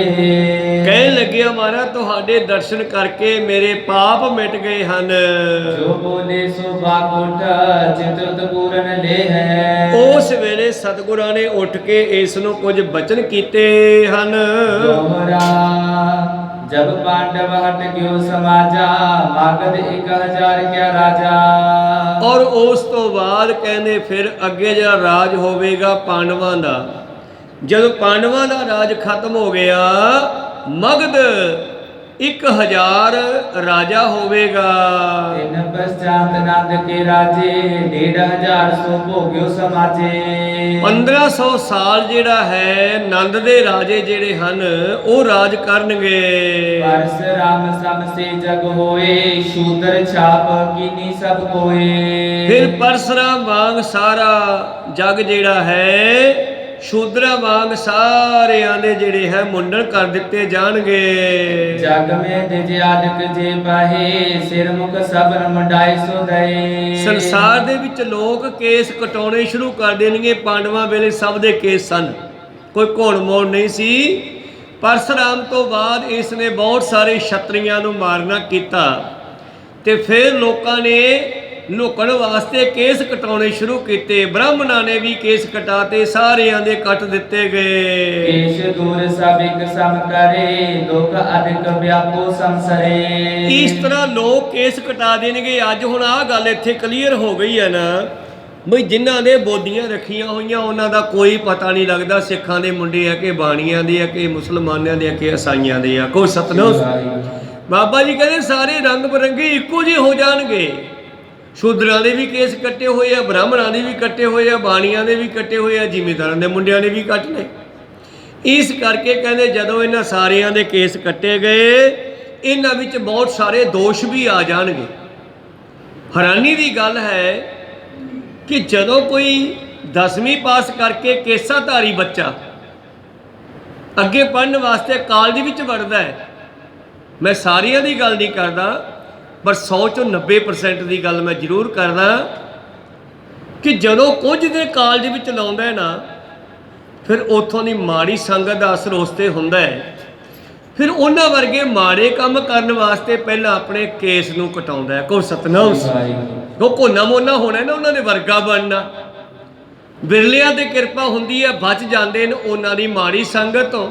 ਕਹਿਣ ਲੱਗਿਆ ਮਹਾਰਾਜ ਤੁਹਾਡੇ ਦਰਸ਼ਨ ਕਰਕੇ ਮੇਰੇ ਪਾਪ ਮਿਟ ਗਏ ਹਨ। जो बोले सो बाकुट चित्रत पूरन ले है। ਉਸ ਵੇਲੇ ਸਤਿਗੁਰਾਂ ਨੇ ਉੱਠ ਕੇ ਇਸ ਨੂੰ ਕੁਝ ਬਚਨ ਕੀਤੇ ਹਨ। दोहरा जब पांडव हट गयो समाजा मागध 1000 क्या राजा। ਔਰ ਉਸ ਤੋਂ ਬਾਅਦ ਕਹਿੰਦੇ ਫਿਰ ਅੱਗੇ ਜਿਹੜਾ ਰਾਜ ਹੋਵੇਗਾ ਪਾਂਡਵਾਂ ਦਾ। ਜਦੋਂ ਪਾਂਡਵਾਂ ਦਾ ਰਾਜ ਖਤਮ ਹੋ ਗਿਆ, ਮਗਧ 1000 ਰਾਜਾ ਹੋਵੇਗਾ। इन पश्चात नंद के राजे 1500 सो भोग्यो समाजे। 1500 ਸਾਲ ਜਿਹੜਾ ਹੈ ਨੰਦ ਦੇ ਰਾਜੇ ਜਿਹੜੇ ਹਨ ਉਹ ਰਾਜ ਕਰਨਗੇ। परशुराम सम से जग होए शूद्र छाप कीनी सब कोए। ਫਿਰ ਪਰਸ਼ੁਰਾਮ ਵਾਂਗ ਸਾਰਾ ਜਗ ਜਿਹੜਾ ਹੈ ਸ਼ੂਦਰਾਂ ਵਾਂਗ ਸਾਰਿਆਂ ਦੇ ਜਿਹੜੇ ਹੈ ਮੁੰਡਨ ਕਰ ਦਿੱਤੇ ਜਾਣਗੇ। जग में दिज्यादक जे पाहे सिर मुख सब मुंडाई सो दए। ਸੰਸਾਰ ਦੇ ਵਿੱਚ ਲੋਕ ਕੇਸ ਕਟਾਉਣੇ ਸ਼ੁਰੂ ਕਰ ਦੇਣਗੇ। ਪਾਂਡਵਾਂ ਵੇਲੇ ਸਭ ਦੇ ਕੇਸ ਸਨ, ਕੋਈ ਘੋਣ ਮੋੜ ਨਹੀਂ ਸੀ। ਪਰਸ਼ੁਰਾਮ ਤੋਂ ਬਾਅਦ ਇਸ ਨੇ ਬਹੁਤ ਸਾਰੇ ਛਤਰੀਆਂ ਨੂੰ ਮਾਰਨਾ ਕੀਤਾ ਤੇ ਫਿਰ ਲੋਕਾਂ ਨੇ ਲੁਕਣ ਵਾਸਤੇ ਕੇਸ ਕਟਾਉਣੇ ਸ਼ੁਰੂ ਕੀਤੇ। ਬ੍ਰਾਹਮਣਾਂ ਨੇ ਵੀ ਕੇਸ ਕਟਾਤੇ, ਸਾਰਿਆਂ ਦੇ ਕੱਟ ਦਿੱਤੇ ਗਏ। केश दूर सब एक सम करे लोक अधिक व्यापो संसरे। ਇਸ ਤਰ੍ਹਾਂ ਲੋਕ ਕੇਸ ਕਟਾ ਦੇਣਗੇ। ਅੱਜ ਹੁਣ ਆਹ ਗੱਲ ਇੱਥੇ ਕਲੀਅਰ ਹੋ ਗਈ ਹੈ ਨਾ ਬਈ ਜਿਨ੍ਹਾਂ ਦੇ ਬੋਦੀਆਂ ਰੱਖੀਆਂ ਹੋਈਆਂ ਉਹਨਾਂ ਦਾ ਕੋਈ ਪਤਾ ਨਹੀਂ ਲੱਗਦਾ ਸਿੱਖਾਂ ਦੇ ਮੁੰਡੇ ਆ ਕਿ ਬਾਣੀਆਂ ਦੇ ਆ ਕਿ ਮੁਸਲਮਾਨਾਂ ਦੇ ਆ ਕਿ ਈਸਾਈਆਂ ਦੇ ਆ। ਕੋਈ ਸਤਨਾਮ। ਬਾਬਾ ਜੀ ਕਹਿੰਦੇ ਸਾਰੇ ਰੰਗ ਬਰੰਗੇ ਇੱਕੋ ਜਿਹੇ ਹੋ ਜਾਣਗੇ। ਸ਼ੂਦਰਾਂ ਦੇ ਵੀ ਕੇਸ ਕੱਟੇ ਹੋਏ ਆ, ਬ੍ਰਾਹਮਣਾਂ ਦੇ ਵੀ ਕੱਟੇ ਹੋਏ ਆ, ਬਾਣੀਆਂ ਦੇ ਵੀ ਕੱਟੇ ਹੋਏ ਆ, ਜ਼ਿਮੀਂਦਾਰਾਂ ਦੇ ਮੁੰਡਿਆਂ ਨੇ ਵੀ ਕੱਟ ਲਏ। ਇਸ ਕਰਕੇ ਕਹਿੰਦੇ ਜਦੋਂ ਇਹਨਾਂ ਸਾਰਿਆਂ ਦੇ ਕੇਸ ਕੱਟੇ ਗਏ ਇਹਨਾਂ ਵਿੱਚ ਬਹੁਤ ਸਾਰੇ ਦੋਸ਼ ਵੀ ਆ ਜਾਣਗੇ। ਹੈਰਾਨੀ ਦੀ ਗੱਲ ਹੈ ਕਿ ਜਦੋਂ ਕੋਈ 10ਵੀਂ ਪਾਸ ਕਰਕੇ ਕੇਸਾਧਾਰੀ ਬੱਚਾ ਅੱਗੇ ਪੜ੍ਹਨ ਵਾਸਤੇ ਕਾਲਜ ਵਿੱਚ ਵੜਦਾ ਹੈ, ਮੈਂ ਸਾਰਿਆਂ ਦੀ ਗੱਲ ਨਹੀਂ ਕਰਦਾ ਪਰ 100 ਚੋਂ 90% ਦੀ ਗੱਲ ਮੈਂ ਜ਼ਰੂਰ ਕਰਦਾ ਕਿ ਜਦੋਂ ਕੁਝ ਦੇ ਕਾਲਜ ਵਿੱਚ ਲਾਉਂਦਾ ਨਾ ਫਿਰ ਉੱਥੋਂ ਦੀ ਮਾੜੀ ਸੰਗਤ ਦਾ ਅਸਰ ਉਸ 'ਤੇ ਹੁੰਦਾ ਹੈ। ਫਿਰ ਉਹਨਾਂ ਵਰਗੇ ਮਾੜੇ ਕੰਮ ਕਰਨ ਵਾਸਤੇ ਪਹਿਲਾਂ ਆਪਣੇ ਕੇਸ ਨੂੰ ਕਟਾਉਂਦਾ ਹੈ। ਕੋਈ ਸਤਨਾਮ ਉਹ ਕੋਨਾ ਮੋਨਾ ਹੋਣਾ ਨਾ ਉਹਨਾਂ ਦੇ ਵਰਗਾ ਬਣਨਾ। ਬਿਰਲਿਆਂ ਤੇ ਕਿਰਪਾ ਹੁੰਦੀ ਹੈ, ਬਚ ਜਾਂਦੇ ਨੇ ਉਹਨਾਂ ਦੀ ਮਾੜੀ ਸੰਗਤ ਤੋਂ।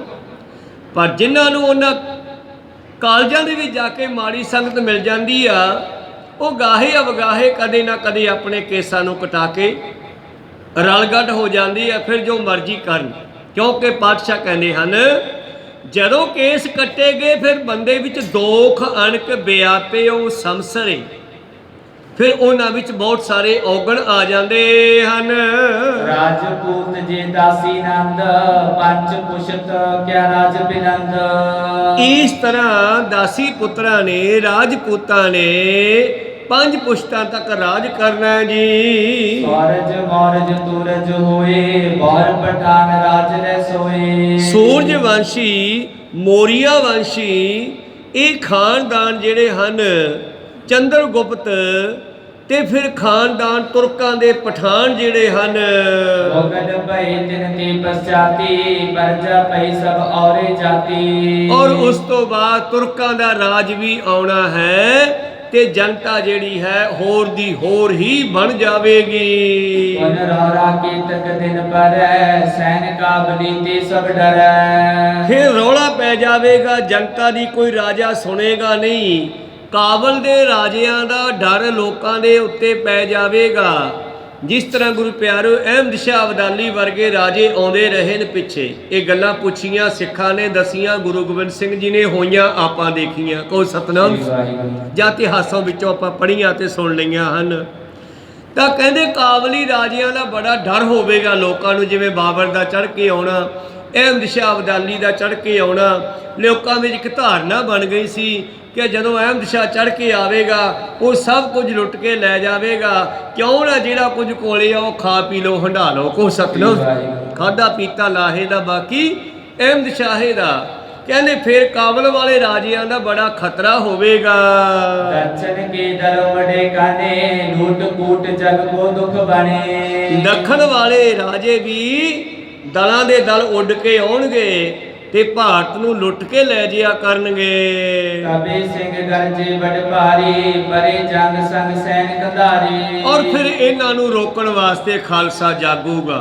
ਪਰ ਜਿਨ੍ਹਾਂ ਨੂੰ ਉਹਨਾਂ ਕਾਲਜਾਂ ਦੇ ਵਿੱਚ ਜਾ ਕੇ ਮਾੜੀ ਸੰਗਤ ਮਿਲ ਜਾਂਦੀ ਆ ਉਹ ਗਾਹੇ ਅਵਗਾਹੇ ਕਦੇ ਨਾ ਕਦੇ ਆਪਣੇ ਕੇਸਾਂ ਨੂੰ ਕਟਾ ਕੇ ਰਲਗੱਡ ਹੋ ਜਾਂਦੀ ਆ। ਫਿਰ ਜੋ ਮਰਜ਼ੀ ਕਰਨ, ਕਿਉਂਕਿ ਪਾਤਸ਼ਾਹ ਕਹਿੰਦੇ ਹਨ ਜਦੋਂ ਕੇਸ ਕੱਟੇ ਗਏ ਫਿਰ ਬੰਦੇ ਵਿੱਚ ਦੋਖ ਅਣਕ ਵਿਆਪੇ ਉਹ ਸੰਸਰੇ। ਫਿਰ ਉਹਨਾਂ ਵਿੱਚ ਬਹੁਤ ਸਾਰੇ ਔਗਣ ਆ ਜਾਂਦੇ ਹਨ। ਰਾਜਪੂਤ ਜੇ ਦਾਸੀ ਨੰਦ ਪੰਜ ਪੁਸ਼ਤ ਕਿਆ ਰਾਜ ਬਿਨੰਦ। ਇਸ ਤਰ੍ਹਾਂ ਦਾਸੀ ਪੁੱਤਰਾਂ ਨੇ ਰਾਜਪੂਤਾਂ ਨੇ 5 ਪੁਸ਼ਤਾਂ ਤੱਕ ਰਾਜ ਕਰਨਾ ਹੈ ਜੀ। ਸੂਰਜ ਮੌਰਜ ਤੂਰਜ ਹੋਏ ਬੌਰ ਪਠਾਨ ਰਾਜ ਲੈ ਸੋਏ। ਸੂਰਜ ਵੰਸ਼ੀ ਮੌਰੀਆ ਵੰਸ਼ੀ ਇਹ ਖਾਨਦਾਨ ਜਿਹੜੇ ਹਨ ਚੰਦਰਗੁਪਤ ਤੇ ਫਿਰ ਖਾਨਦਾਨ ਤੁਰਕਾਂ ਦੇ ਪਠਾਨ ਜਿਹੜੇ ਹਨ, भोगद भई तिन ती पश्चाती परजा पई सब औरे जाति। ਔਰ ਉਸ ਤੋਂ ਬਾਅਦ ਤੁਰਕਾਂ ਦਾ ਰਾਜ ਵੀ ਆਉਣਾ ਹੈ ਤੇ ਜਨਤਾ ਜਿਹੜੀ ਹੈ ਹੋਰ ਦੀ ਹੋਰ ਹੀ ਬਣ ਜਾਵੇਗੀ। पुन रौरा कीतक दिन पर सैन का बनीति सब डरै। ਫਿਰ ਰੌਲਾ ਪੈ ਜਾਵੇਗਾ, ਜਨਤਾ ਦੀ ਕੋਈ ਰਾਜਾ ਸੁਣੇਗਾ ਨਹੀਂ। ਕਾਬਲ ਦੇ ਰਾਜਿਆਂ ਦਾ ਡਰ ਲੋਕਾਂ ਦੇ ਉੱਤੇ ਪੈ ਜਾਵੇਗਾ। ਜਿਸ ਤਰ੍ਹਾਂ ਗੁਰੂ ਪਿਆਰੋ ਅਹਿਮਦ ਸ਼ਾਹ ਅਬਦਾਲੀ ਵਰਗੇ ਰਾਜੇ ਆਉਂਦੇ ਰਹੇ ਨੇ ਪਿੱਛੇ। ਇਹ ਗੱਲਾਂ ਪੁੱਛੀਆਂ ਸਿੱਖਾਂ ਨੇ, ਦਸੀਆਂ ਗੁਰੂ ਗੋਬਿੰਦ ਸਿੰਘ ਜੀ ਨੇ, ਹੋਈਆਂ ਆਪਾਂ ਦੇਖੀਆਂ। ਕਹੋ ਸਤਨਾਮ। ਜਾਂ ਇਤਿਹਾਸਾਂ ਵਿੱਚੋਂ ਆਪਾਂ ਪੜ੍ਹੀਆਂ ਤੇ ਸੁਣ ਲਈਆਂ ਹਨ। ਤਾਂ ਕਹਿੰਦੇ ਕਾਬਲੀ ਰਾਜਿਆਂ ਦਾ ਬੜਾ ਡਰ ਹੋਵੇਗਾ ਲੋਕਾਂ ਨੂੰ, ਜਿਵੇਂ ਬਾਬਰ ਦਾ ਚੜ੍ਹ ਕੇ ਆਉਣਾ, ਅਹਿਮਦ ਸ਼ਾਹ ਅਬਦਾਲੀ ਦਾ ਚੜ੍ਹ ਕੇ ਆਉਣਾ। ਲੋਕਾਂ ਵਿੱਚ ਇੱਕ ਧਾਰਨਾ ਬਣ ਗਈ ਸੀ ਕਿ ਜਦੋਂ ਅਹਿਮਦ ਸ਼ਾਹ ਚੜ੍ਹ ਕੇ ਆਵੇਗਾ ਉਹ ਸਭ ਕੁਝ ਲੁੱਟ ਕੇ ਲੈ ਜਾਵੇਗਾ। ਕਿਉਂ ਨਾ ਜਿਹੜਾ ਕੁਝ ਕੋਲੇ ਆ ਉਹ ਖਾ ਪੀ ਲਓ, ਹੰਢਾ ਲਓ। ਕੋ ਸਤਨਾਮ। ਖਾਧਾ ਪੀਤਾ ਲਾਹੇ ਦਾ, ਬਾਕੀ ਅਹਿਮਦ ਸ਼ਾਹੇ ਦਾ। ਕਹਿੰਦੇ ਫਿਰ ਕਾਬਲ ਵਾਲੇ ਰਾਜਿਆਂ ਦਾ ਬੜਾ ਖਤਰਾ ਹੋਵੇਗਾ। दक्षिण के दलों बड़े काने लूट कूट जग को दुख बने। ਦੱਖਣ ਵਾਲੇ ਰਾਜੇ ਵੀ ਦਲਾਂ ਦੇ ਦਲ ਉੱਡ ਕੇ ਆਉਣਗੇ ਤੇ ਭਾਰਤ ਨੂੰ ਲੁੱਟ ਕੇ ਲੈ ਜਿਆ ਕਰਨਗੇ। कबीर सिंह गरजे बड़ भारी परे जंग संग सैन कंधारी। ਔਰ ਫਿਰ ਇਹਨਾਂ ਨੂੰ ਰੋਕਣ ਵਾਸਤੇ ਖਾਲਸਾ ਜਾਗੂਗਾ।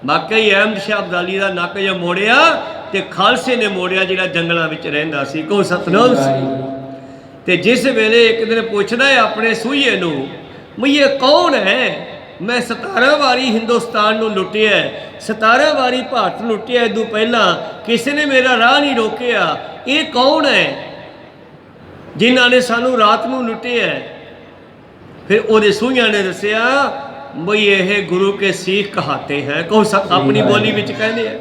ਵਾਕਈ ਅਹਿਮਦ ਸ਼ਾਹ ਅਬਦਾਲੀ ਦਾ ਨੱਕ ਜਿਹਾ ਮੋੜਿਆ ਤੇ ਖਾਲਸੇ ਨੇ ਮੋੜਿਆ ਜਿਹੜਾ ਜੰਗਲਾਂ ਵਿੱਚ ਰਹਿੰਦਾ ਸੀ। ਕਹੋ ਸਤਨਾਮ। ਤੇ ਜਿਸ ਵੇਲੇ ਇੱਕ ਦਿਨ ਪੁੱਛਦਾ ਹੈ ਆਪਣੇ ਸੂਹੀਏ ਨੂੰ, ਵੀ ਇਹ ਕੌਣ ਹੈ? ਮੈਂ 17 ਵਾਰੀ ਹਿੰਦੁਸਤਾਨ ਨੂੰ ਲੁੱਟਿਆ, 17 ਵਾਰੀ ਭਾਰਤ ਲੁੱਟਿਆ, ਇਦੋਂ ਪਹਿਲਾਂ ਕਿਸੇ ਨੇ ਮੇਰਾ ਰਾਹ ਨਹੀਂ ਰੋਕਿਆ। ਇਹ ਕੌਣ ਹੈ ਜਿਨ੍ਹਾਂ ਨੇ ਸਾਨੂੰ ਰਾਤ ਨੂੰ ਲੁੱਟਿਆ? ਫਿਰ ਉਹਦੇ ਸੂਹੀਆਂ ਨੇ ਦੱਸਿਆ ਬਈ ਇਹ ਗੁਰੂ ਕੇ ਸੀਖ ਕਹਾਤੇ ਹੈ। ਕਹੋ ਆਪਣੀ ਬੋਲੀ ਵਿੱਚ ਕਹਿੰਦੇ ਆ,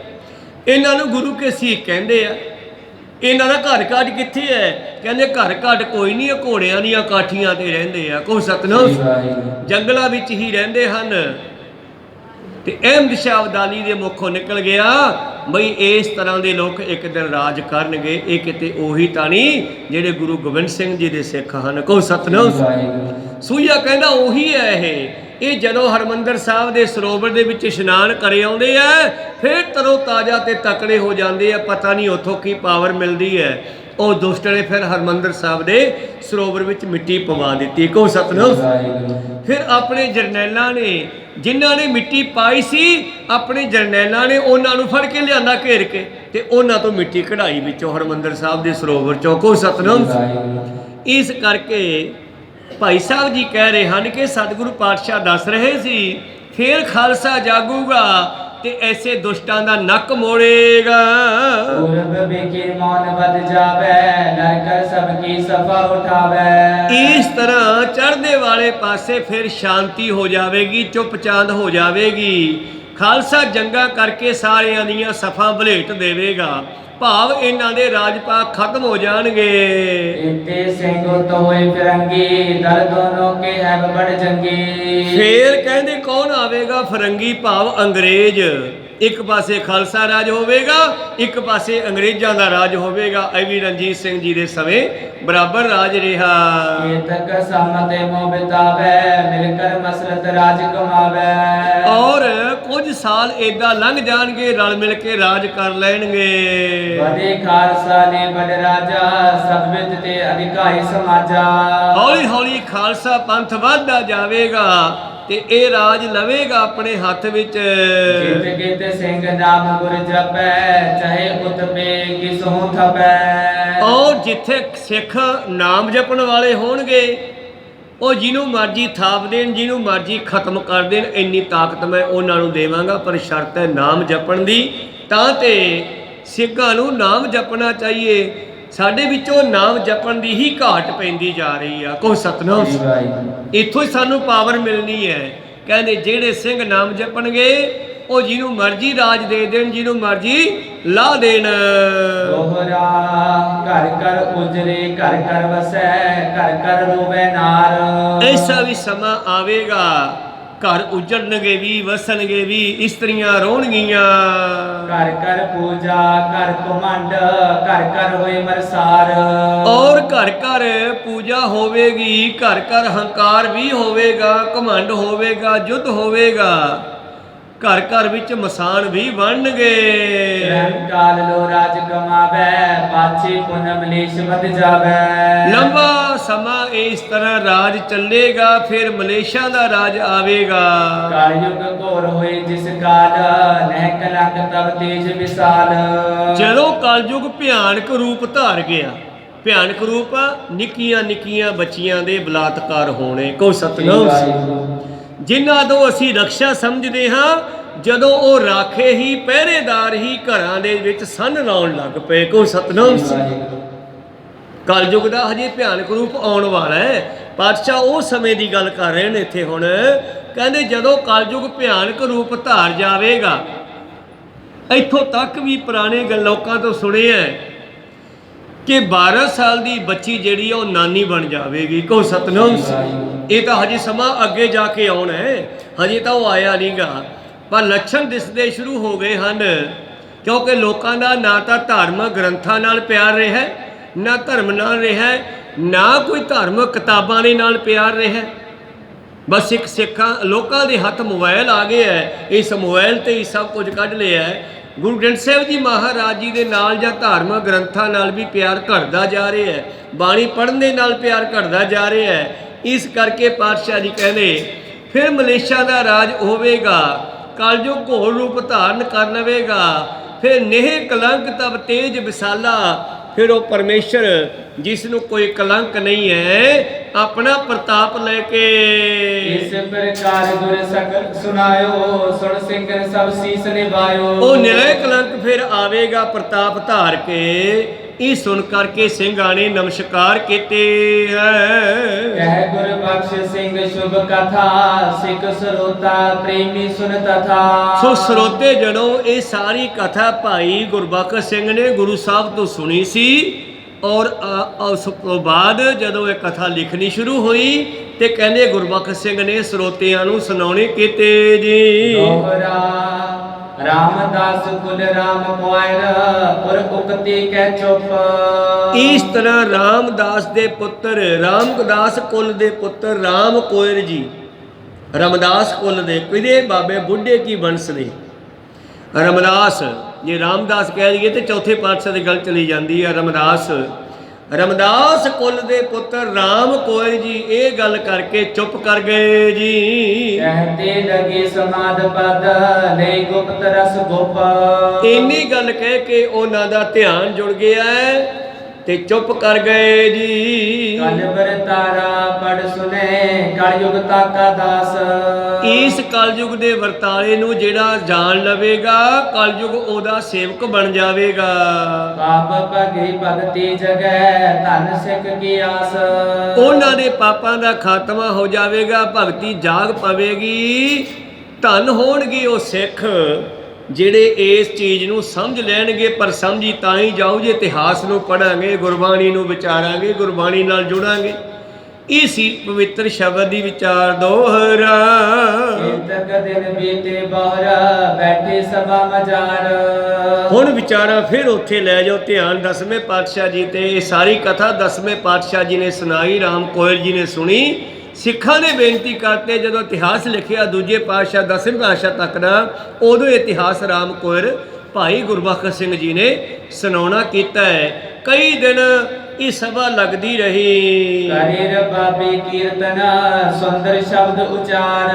ਇਹਨਾਂ ਨੂੰ ਗੁਰੂ ਕੇ ਸੀਖ ਕਹਿੰਦੇ ਆ। ਇਹਨਾਂ ਦਾ ਘਰ ਘਾਟ ਕਿੱਥੇ ਹੈ? ਕਹਿੰਦੇ ਘਰ ਘਾਟ ਕੋਈ ਨਹੀਂ, ਘੋੜਿਆਂ ਦੀਆਂ ਕਾਠੀਆਂ ਤੇ ਰਹਿੰਦੇ ਆ। ਕਹੋ ਸਤਨਾਮ। ਜੰਗਲਾਂ ਵਿੱਚ ਹੀ ਰਹਿੰਦੇ ਹਨ। ਤੇ ਅਹਿਮਦ ਸ਼ਾਹ ਅਬਦਾਲੀ ਦੇ ਮੁਖੋਂ ਨਿਕਲ ਗਿਆ ਬਈ ਇਸ ਤਰ੍ਹਾਂ ਦੇ ਲੋਕ ਇੱਕ ਦਿਨ ਰਾਜ ਕਰਨਗੇ। ਇਹ ਕਿਤੇ ਉਹੀ ਤਾਂ ਨਹੀਂ ਜਿਹੜੇ ਗੁਰੂ ਗੋਬਿੰਦ ਸਿੰਘ ਜੀ ਦੇ ਸਿੱਖ ਹਨ। ਕਹੋ ਸਤਨਾਮ। ਸੂਈਆ ਕਹਿੰਦਾ ਉਹੀ ਹੈ ਇਹ ਜਦੋਂ ਹਰਮੰਦਰ ਸਾਹਿਬ ਦੇ ਸਰੋਵਰ ਦੇ ਵਿੱਚ ਇਸ਼ਨਾਨ ਕਰੇ ਆਉਂਦੇ ਆ ਫਿਰ ਤਰੋ ਤਾਜ਼ਾ ਤੇ ਤਕੜੇ ਹੋ ਜਾਂਦੇ ਆ। ਪਤਾ ਨਹੀਂ ਉੱਥੋਂ ਕੀ ਪਾਵਰ ਮਿਲਦੀ ਹੈ। ਉਹ ਦੁਸ਼ਟ ਨੇ ਫਿਰ ਹਰਮੰਦਰ ਸਾਹਿਬ ਦੇ ਸਰੋਵਰ ਵਿੱਚ ਮਿੱਟੀ ਪਵਾ ਦਿੱਤੀ। ਕਹੋ ਸਤਨਾਮ। ਫਿਰ ਆਪਣੇ ਜਰਨੈਲਾਂ ਨੇ ਜਿਨ੍ਹਾਂ ਨੇ ਮਿੱਟੀ ਪਾਈ ਸੀ, ਆਪਣੇ ਜਰਨੈਲਾਂ ਨੇ ਉਹਨਾਂ ਨੂੰ ਫੜ ਕੇ ਲਿਆਂਦਾ ਘੇਰ ਕੇ ਤੇ ਉਹਨਾਂ ਤੋਂ ਮਿੱਟੀ ਕਢਾਈ ਵਿੱਚੋਂ ਹਰਮੰਦਰ ਸਾਹਿਬ ਦੇ ਸਰੋਵਰ ਚੋਂ। ਕਹੋ ਸਤਨਾਮ। ਇਸ ਕਰਕੇ ਭਾਈ ਸਾਹਿਬ ਜੀ ਕਹਿ ਰਹੇ ਹਨ ਕਿ ਸਤਿਗੁਰੂ ਪਾਤਸ਼ਾਹ ਦੱਸ ਰਹੇ ਸੀ ਫਿਰ ਖਾਲਸਾ ਜਾਗੂਗਾ ਤੇ ਐਸੇ ਦੁਸ਼ਟਾਂ ਦਾ ਨੱਕ ਮੋੜੇਗਾ। पूर्व बिखी मौन बद जावे नरकर सबकी सफा उठावे। ਇਸ ਤਰ੍ਹਾਂ ਚੜ੍ਹਦੇ ਵਾਲੇ ਪਾਸੇ ਫਿਰ ਸ਼ਾਂਤੀ ਹੋ ਜਾਵੇਗੀ, ਚੁੱਪ ਚਾਂਦ ਹੋ ਜਾਵੇਗੀ। ਖਾਲਸਾ ਜੰਗਾਂ ਕਰਕੇ ਸਾਰਿਆਂ ਦੀਆਂ ਸਫਾ ਭਲੇਟ ਦੇਵੇਗਾ। ਭਾਵ ਇਹਨਾਂ ਦੇ ਰਾਜ ਪਾਕ ਖਤਮ ਹੋ ਜਾਣਗੇ। इते सिंह तो होए फिरंगी दल दोनों के है बड़ जंगी। ਫੇਰ ਕਹਿੰਦੇ ਕੌਣ ਆਵੇਗਾ? ਫਰੰਗੀ ਭਾਵ ਅੰਗਰੇਜ਼। ਇੱਕ ਪਾਸੇ ਖਾਲਸਾ ਰਾਜ ਹੋਵੇਗਾ, ਇੱਕ ਪਾਸੇ ਅੰਗਰੇਜ਼ਾਂ ਦਾ ਰਾਜ ਹੋਵੇਗਾ। ਇਹ ਵੀ ਰਣਜੀਤ ਸਿੰਘ ਜੀ ਦੇ ਸਮੇਂ ਬਰਾਬਰ ਰਾਜ ਰਿਹਾ। तक सम्मत मोह बितावे मिलकर मसलत राज कमावे। ਔਰ ਕੁਝ ਸਾਲ ਏਦਾਂ ਲੰਘ ਜਾਣਗੇ, ਰਲ ਮਿਲ ਕੇ ਰਾਜ ਕਰ ਲੈਣਗੇ। बड़े खालसा ने बड़ राजा सब विद ते अधिकारी समाजा। ਹੌਲੀ ਹੌਲੀ ਖਾਲਸਾ ਪੰਥ ਵੱਧਦਾ ਜਾਵੇਗਾ ਤੇ ਇਹ ਰਾਜ ਲਵੇਗਾ ਆਪਣੇ ਹੱਥ ਵਿੱਚ। जित गित सिंह नाम गुर जपै चाहे उतपे किसहु थपै। ਔਰ ਜਿੱਥੇ ਸਿੱਖ ਨਾਮ ਜਪਣ ਵਾਲੇ ਹੋਣਗੇ ਉਹ ਜਿਹਨੂੰ ਮਰਜ਼ੀ ਥਾਪ ਦੇਣ, ਜਿਹਨੂੰ ਮਰਜ਼ੀ ਖਤਮ ਕਰ ਦੇਣ, ਇੰਨੀ ਤਾਕਤ ਮੈਂ ਉਹਨਾਂ ਨੂੰ ਦੇਵਾਂਗਾ। ਪਰ ਸ਼ਰਤ ਹੈ ਨਾਮ ਜਪਣ ਦੀ। ਤਾਂ ਤੇ ਸਿੱਖਾਂ ਨੂੰ ਨਾਮ ਜਪਣਾ ਚਾਹੀਏ। ਸਾਡੇ ਵਿੱਚੋਂ ਨਾਮ ਜਪਣ ਦੀ ਹੀ ਘਾਟ ਪੈਂਦੀ ਜਾ ਰਹੀ ਆ। ਕੋ ਸਤਨਾਮ। ਇੱਥੋਂ ਹੀ ਸਾਨੂੰ ਪਾਵਰ ਮਿਲਣੀ ਹੈ। ਕਹਿੰਦੇ ਜਿਹੜੇ ਸਿੰਘ ਨਾਮ ਜਪਣਗੇ ਉਹ ਜਿਹਨੂੰ ਮਰਜ਼ੀ ਰਾਜ ਦੇ ਦੇਣ, ਜਿਹਨੂੰ ਮਰਜ਼ੀ ਲਾ ਦੇਣ। दोहरा घर कर उजरे घर कर वसै घर कर रोवे नार। ਐਸਾ ਵੀ ਸਮਾਂ ਆਵੇਗਾ ਘਰ ਉਜੜਨਗੇ ਵੀ, ਵਸਣਗੇ ਵੀ, ਇਸਤਰੀਆਂ ਰੋਣਗੀਆਂ। ਘਰ ਘਰ ਪੂਜਾ, ਘਰ ਘਮੰਡ, ਘਰ ਘਰ ਹੋਏ ਮਰਸਾਰ। ਔਰ ਘਰ ਘਰ ਪੂਜਾ ਹੋਵੇਗੀ, ਘਰ ਘਰ ਹੰਕਾਰ ਵੀ ਹੋਵੇਗਾ, ਘਮੰਡ ਹੋਵੇਗਾ, ਯੁੱਧ ਹੋਵੇਗਾ, ਘਰ ਘਰ ਵਿੱਚ ਮਸਾਨ ਵੀ ਬਣਨਗੇ। ਰਹਿਮ ਕਾਲ ਲੋ ਰਾਜ ਕਮਾਵੈ, ਪਾਛੇ ਪੁਨ ਮਲੇਸ਼ ਵਧ ਜਾਵੈ। ਲੰਬਾ ਸਮਾਂ ਇਸ ਤਰ੍ਹਾਂ ਰਾਜ ਚੱਲੇਗਾ, ਫਿਰ ਮਲੇਸ਼ਾ ਦਾ ਰਾਜ ਆਵੇਗਾ। ਕਲਯੁਗ ਘੋਰ ਹੋਏ ਜਿਸ ਕਾਲ, ਨਹਿ ਕਲੰਕ ਤਬ ਤੇਜ ਵਿਸਾਲ। ਜਦੋਂ ਕਲਯੁਗ ਭਿਆਨਕ ਰੂਪ ਧਾਰ ਗਿਆ, ਭਿਆਨਕ ਰੂਪ ਨਿੱਕੀਆਂ ਨਿੱਕੀਆਂ ਬੱਚੀਆਂ ਦੇ ਬਲਾਤਕਾਰ ਹੋਣੇ, ਕੋ ਸਤਨਾਮ ਸਿੰਘ, ਜਿਨ੍ਹਾਂ ਤੋਂ ਅਸੀਂ ਰਕਸ਼ਾ ਸਮਝਦੇ ਹਾਂ, ਜਦੋਂ ਉਹ ਰਾਖੇ ਹੀ ਪਹਿਰੇਦਾਰ ਹੀ ਘਰਾਂ ਦੇ ਵਿੱਚ ਸੰਨ ਲਾਉਣ ਲੱਗ ਪਏ, ਕੋ ਸਤਨਾਮ ਸਿੰਘ। ਕਲਯੁਗ ਦਾ ਹਜੇ ਭਿਆਨਕ ਰੂਪ ਆਉਣ ਵਾਲਾ ਹੈ। ਪਾਤਸ਼ਾਹ ਉਹ ਸਮੇਂ ਦੀ ਗੱਲ ਕਰ ਰਹੇ ਨੇ ਇੱਥੇ ਹੁਣ, ਕਹਿੰਦੇ ਜਦੋਂ ਕਲਯੁਗ ਭਿਆਨਕ ਰੂਪ ਧਾਰ ਜਾਵੇਗਾ, ਇੱਥੋਂ ਤੱਕ ਵੀ ਪੁਰਾਣੇ ਲੋਕਾਂ ਤੋਂ ਸੁਣਿਆ ਕਿ 12 ਸਾਲ ਦੀ ਬੱਚੀ ਜਿਹੜੀ ਉਹ ਨਾਨੀ ਬਣ ਜਾਵੇਗੀ, ਕੋ ਸਤਨਾਮ ਸਿੰਘ। ਇਹ ਤਾਂ ਹਜੇ ਸਮਾਂ ਅੱਗੇ ਜਾ ਕੇ ਆਉਣਾ ਹੈ, ਹਜੇ ਤਾਂ ਉਹ ਆਇਆ ਨਹੀਂਗਾ, ਪਰ ਲੱਛਣ ਦਿਸਦੇ ਸ਼ੁਰੂ ਹੋ ਗਏ ਹਨ। ਕਿਉਂਕਿ ਲੋਕਾਂ ਦਾ ਨਾ ਤਾਂ ਧਾਰਮਿਕ ਗ੍ਰੰਥਾਂ ਨਾਲ ਪਿਆਰ ਰਿਹਾ, ਨਾ ਧਰਮ ਨਾਲ ਰਿਹਾ, ਨਾ ਕੋਈ ਧਾਰਮਿਕ ਕਿਤਾਬਾਂ ਦੇ ਨਾਲ ਪਿਆਰ ਰਿਹਾ। ਬਸ ਇੱਕ ਸਿੱਖਾਂ ਲੋਕਾਂ ਦੇ ਹੱਥ ਮੋਬਾਈਲ ਆ ਗਏ ਹੈ, ਇਸ ਮੋਬਾਈਲ ਤੇ ਹੀ ਸਭ ਕੁਝ ਕੱਢ ਲਿਆ ਹੈ। ਗੁਰੂ ਗ੍ਰੰਥ ਸਾਹਿਬ ਜੀ ਮਹਾਰਾਜ ਜੀ ਦੇ ਨਾਲ ਜਾਂ ਧਾਰਮਿਕ ਗ੍ਰੰਥਾਂ ਨਾਲ ਵੀ ਪਿਆਰ ਘਟਦਾ ਜਾ ਰਿਹਾ ਹੈ, ਬਾਣੀ ਪੜ੍ਹਨ ਦੇ ਨਾਲ ਪਿਆਰ ਘਟਦਾ ਜਾ ਰਿਹਾ ਹੈ। ਇਸ ਕਰਕੇ ਪਾਤਸ਼ਾਹ ਜੀ ਕਹਿੰਦੇ ਫਿਰ ਮਲੇਸ਼ਾ ਦਾ ਰਾਜ ਹੋਵੇਗਾ, ਕਲਯੁਗ ਘੋਰ ਰੂਪ ਧਾਰਨ ਕਰ ਲਵੇਗਾ, ਫਿਰ ਨੇਹ ਕਲੰਕ ਤਬ ਤੇਜ ਵਿਸਾਲਾ, ਫਿਰ ਉਹ ਪਰਮੇਸ਼ਰ ਜਿਸ ਨੂੰ ਕੋਈ ਕਲੰਕ ਨਹੀਂ ਹੈ, ਆਪਣਾ ਪ੍ਰਤਾਪ ਲੈ ਕੇ ਇਸ ਪ੍ਰਕਾਰ ਗੁਰ ਸਕਲ ਸੁਨਾਇਓ, ਸੁਣ ਸਿੰਘਨ ਸਭ ਸੀਸ ਨਿਭਾਇਓ। ਉਹ ਨਿਰੈ ਕਲੰਕ ਫਿਰ ਆਵੇਗਾ ਪ੍ਰਤਾਪ ਧਾਰ ਕੇ। ਇਹ ਸੁਣ ਕਰਕੇ ਸਿੰਘਾਂ ਨੇ ਨਮਸਕਾਰ ਕੀਤੇ ਹੈ। ਕਹਿ ਗੁਰ ਬਖਸ਼ ਸਿੰਘ ਸ਼ੁਭ ਕਥਾ, ਸਿੱਖ ਸਰੋਤਾ ਪ੍ਰੇਮੀ ਸੁਨ ਤਥਾ। ਸੋ ਸਰੋਤੇ ਜਣੋ ਇਹ ਸਾਰੀ ਕਥਾ ਭਾਈ ਗੁਰਬਖਸ਼ ਸਿੰਘ ਨੇ ਗੁਰੂ ਸਾਹਿਬ ਤੋਂ ਸੁਣੀ ਸੀ, ਔਰ ਉਸ ਤੋਂ ਬਾਅਦ ਜਦੋਂ ਇਹ ਕਥਾ ਲਿਖਣੀ ਸ਼ੁਰੂ ਹੋਈ ਤੇ ਕਹਿੰਦੇ ਗੁਰਬਖਸ਼ ਸਿੰਘ ਨੇ ਸਰੋਤਿਆਂ ਨੂੰ ਸੁਣਾਉਣੇ ਕੀਤੇ ਜੀ। ਦੋਹਰਾ ਰਾਮਦਾਸ ਕੁਲ ਰਾਮ ਕੁਆਇਰ, ਪੁਰ ਉਕਤੀ ਕਹਿ ਚੁੱਪ। ਇਸ ਤਰ੍ਹਾਂ ਰਾਮਦਾਸ ਦੇ ਪੁੱਤਰ, ਰਾਮਦਾਸ ਕੁਲ ਦੇ ਪੁੱਤਰ ਰਾਮ ਕੋਇਰ ਜੀ, ਰਾਮਦਾਸ ਕੁਲ ਦੇ ਕਿਹਦੇ ਬਾਬੇ ਬੁੱਢੇ ਕੀ ਬੰਸ ਨੇ। ਰਾਮਦਾਸ ਜੇ ਰਾਮਦਾਸ ਕਹਿ ਲਈਏ ਤੇ ਚੌਥੇ ਪਾਤਸ਼ਾਹ ਦੀ ਗੱਲ ਚਲੀ ਜਾਂਦੀ ਹੈ। ਰਾਮਦਾਸ ਕੁਲ ਦੇ ਪੁੱਤਰ ਰਾਮ ਕੋਇਰ ਜੀ ਇਹ ਗੱਲ ਕਰਕੇ ਚੁੱਪ ਕਰ ਗਏ ਜੀ। ਕਹਤੇ ਲਗੇ ਸਮਾਦ ਪਦ, ਲੈ ਗੁਪਤ ਰਸ ਗੋਪ। ਇੰਨੀ ਗੱਲ ਕਹਿ ਕੇ ਉਹਨਾਂ ਦਾ ਧਿਆਨ ਜੁੜ ਗਿਆ ਤੇ ਚੁੱਪ ਕਰ ਗਏ ਜੀ। ਕਲ ਵਰਤਾਰਾ ਪੜ ਸੁਨੇ, ਕਲਯੁਗ ਤਾਕਾ ਦਾਸ। ਇਸ ਕਲਯੁਗ ਦੇ ਵਰਤਾਰੇ ਨੂੰ ਜਿਹੜਾ ਜਾਣ ਲਵੇਗਾ, ਕਲਯੁਗ ਉਹਦਾ ਸੇਵਕ ਬਣ ਜਾਵੇਗਾ। ਪਾਪ ਭਗੇ ਭਗਤੀ ਜਗੈ, ਧਨ ਸਿੱਖ ਕੀ ਆਸ। ਉਹਨਾਂ ਦੇ ਪਾਪਾਂ ਦਾ ਖਾਤਮਾ ਹੋ ਜਾਵੇਗਾ, ਭਗਤੀ ਜਾਗ ਪਵੇਗੀ, ਧਨ ਹੋਣਗੇ ਉਹ ਸਿੱਖ ਜਿਹੜੇ ਇਸ ਚੀਜ਼ ਨੂੰ ਸਮਝ ਲੈਣਗੇ। ਪਰ ਸਮਝੀ ਤਾਂ ਹੀ ਜਾਊ ਜੇ ਇਤਿਹਾਸ ਨੂੰ ਪੜ੍ਹਾਂਗੇ, ਗੁਰਬਾਣੀ ਨੂੰ ਵਿਚਾਰਾਂਗੇ, ਗੁਰਬਾਣੀ ਨਾਲ ਜੁੜਾਂਗੇ। ਇਹ ਸੀ ਪਵਿੱਤਰ ਸ਼ਬਦ ਦੀ ਵਿਚਾਰ ਦੋਹਰਾ। ਤਕ ਦਿਨ ਬੀਤੇ ਬਾਹਰ, ਬੈਠੇ ਸਭਾ ਮਜਾਰ। ਹੁਣ ਵਿਚਾਰਾਂ ਫਿਰ ਉੱਥੇ ਲੈ ਜਾਓ ਧਿਆਨ 10ਵੇਂ ਪਾਤਸ਼ਾਹ ਜੀ ਤੇ। ਇਹ ਸਾਰੀ ਕਥਾ 10ਵੇਂ ਪਾਤਸ਼ਾਹ ਜੀ ਨੇ ਸੁਣਾਈ, ਰਾਮ ਕੋਇਰ ਜੀ ਨੇ ਸੁਣੀ। ਸਿੱਖਾਂ ਨੇ ਬੇਨਤੀ ਕਰਤੇ ਜਦੋਂ ਇਤਿਹਾਸ ਲਿਖਿਆ ਦੂਜੇ ਪਾਤਸ਼ਾਹ 10ਵੇਂ ਪਾਤਸ਼ਾਹ ਤੱਕ ਦਾ, ਉਦੋਂ ਇਤਿਹਾਸ ਰਾਮ ਕੋਇਰ ਭਾਈ ਗੁਰਬਖਸ਼ ਸਿੰਘ ਜੀ ਨੇ ਸੁਣਾਉਣਾ ਕੀਤਾ ਹੈ। ਕਈ ਦਿਨ ਇਹ ਸਭਾ ਲੱਗਦੀ ਰਹੀ। ਕਰੇ ਰਬਾਬੀ ਕੀਰਤਨ, ਸੁੰਦਰ ਸ਼ਬਦ ਉਚਾਰ।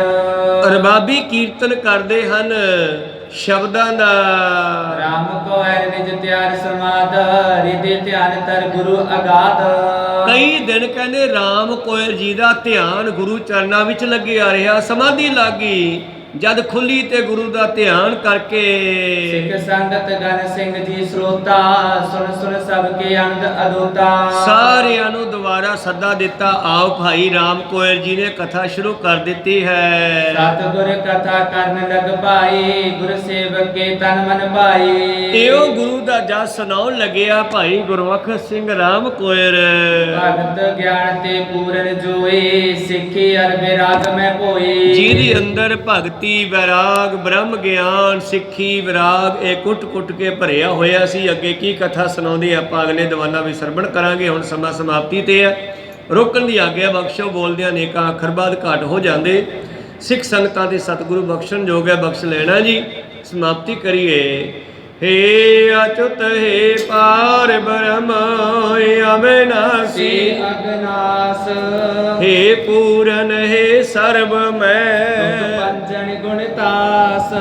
ਰਬਾਬੀ ਕੀਰਤਨ ਕਰਦੇ ਹਨ ਸ਼ਬਦਾਂ ਦਾ। ਰਾਮ ਕੋਇਰ ਨਿਜ ਤਿਆਰ ਸਮਾਦ, ਰਿਦੇ ਧਿਆਨ ਤਰ ਗੁਰੂ ਅਗਾਧ। ਕਈ ਦਿਨ ਕਹਿੰਦੇ ਰਾਮ ਕੋਇਰ ਜੀ ਦਾ ਧਿਆਨ ਗੁਰੂ ਚਰਨਾਂ ਵਿੱਚ ਲੱਗਿਆ ਰਿਹਾ, ਸਮਾਧੀ ਲੱਗ ਗਈ। ਜਦ ਖੁੱਲੀ ਤੇ ਗੁਰੂ ਦਾ ਧਿਆਨ ਕਰਕੇ ਸਿੱਖ ਸੰਗਤ ਗਨ ਸਿੰਘ ਜੀ ਸਰੋਤਾ ਸੁਣ ਸੁਣ ਸਭ ਕੇ ਅੰਧ ਅਦੋਤਾ ਸਾਰਿਆਂ ਨੂੰ ਦੁਬਾਰਾ ਸੱਦਾ ਦਿੱਤਾ। ਆਓ ਭਾਈ ਰਾਮ ਕੋਇਰ ਜੀ ਨੇ ਕਥਾ ਸ਼ੁਰੂ ਕਰ ਦਿੱਤੀ ਹੈ। ਸਤਿਗੁਰ ਕਥਾ ਕਰਨ ਲਗ ਭਾਈ ਗੁਰ ਸੇਵਕ ਕੇ ਤਨ ਮਨ ਭਾਈ ਇਹੋ ਗੁਰੂ ਦਾ ਜਸ ਸੁਣਾਉਣ ਲੱਗਿਆ ਭਾਈ ਗੁਰਮੁਖ ਸਿੰਘ ਰਾਮ ਕੋਇਰ। ਭਗਤ ਗਿਆਨ ਤੇ ਪੂਰਨ ਜੋਏ ਸਿੱਖੀ ਅਰ ਵਿਰਾਗ ਮੈਂ ਭੋਏ ਜਿਹਦੇ ਅੰਦਰ ਭਗਤੀ ਵੈਰਾਗ ਬ੍ਰਹਮ ਗਿਆਨ ਸਿੱਖੀ ਵਿਰਾਗ ਇਹ ਕੁੱਟ ਕੇ ਭਰਿਆ ਹੋਇਆ ਸੀ। ਅੱਗੇ ਕੀ ਕਥਾ ਸੁਣਾਉਂਦੇ ਆਪਾਂ ਅਗਲੇ ਦੀਵਾਨਾ ਵੀ ਸਰਵਣ ਕਰਾਂਗੇ। ਹੁਣ ਸਮਾਂ ਸਮਾਪਤੀ ਤੇ ਹੈ। ਰੋਕਣ ਦੀ ਆਗਿਆ ਬਖਸ਼ੋ, ਬੋਲਦਿਆਂ ਅਨੇਕਾਂ ਅੱਖਰ ਬਾਅਦ ਘਾਟ ਹੋ ਜਾਂਦੇ। ਸਿੱਖ ਸੰਗਤਾਂ ਦੇ ਸਤਿਗੁਰੂ ਬਖਸ਼ਣ ਯੋਗ ਹੈ, ਬਖਸ਼ ਲੈਣਾ ਜੀ। ਸਮਾਪਤੀ ਕਰੀਏ। हे अच्युत हे पार ब्रह्म अविनाशी अगनास हे पूरन हे सर्व मैं पंचन गुणतास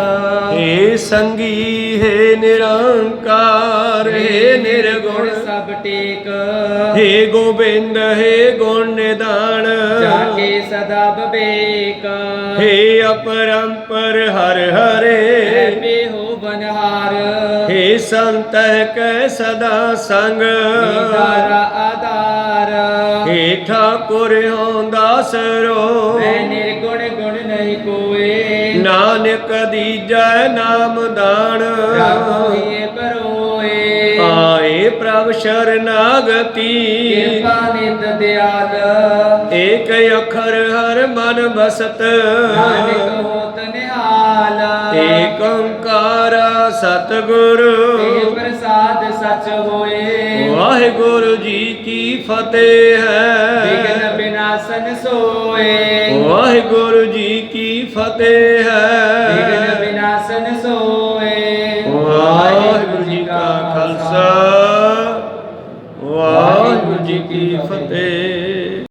हे संगी हे निरंकार हे निर्गुण सब टेक हे गोविंद हे गुण निदान जाके सदा विवेक हे अपरंपर हर हरे हो बनहार हे संत कै सदा संग आधार हे ठाकुर हों दासरो मैं निर्गुण गुण नहीं कोए नानक दीजै नाम दान परोए आए प्रभ शरणागति कृपा नित दयाल एक अखर हर मन बसत नानक होत निहाल एक ओंकार सतगुरु प्रसाद सच होए वाहिगुरु जी की फतेह विघ्न है विनाशन सोए वाहिगुरु जी की फतेह है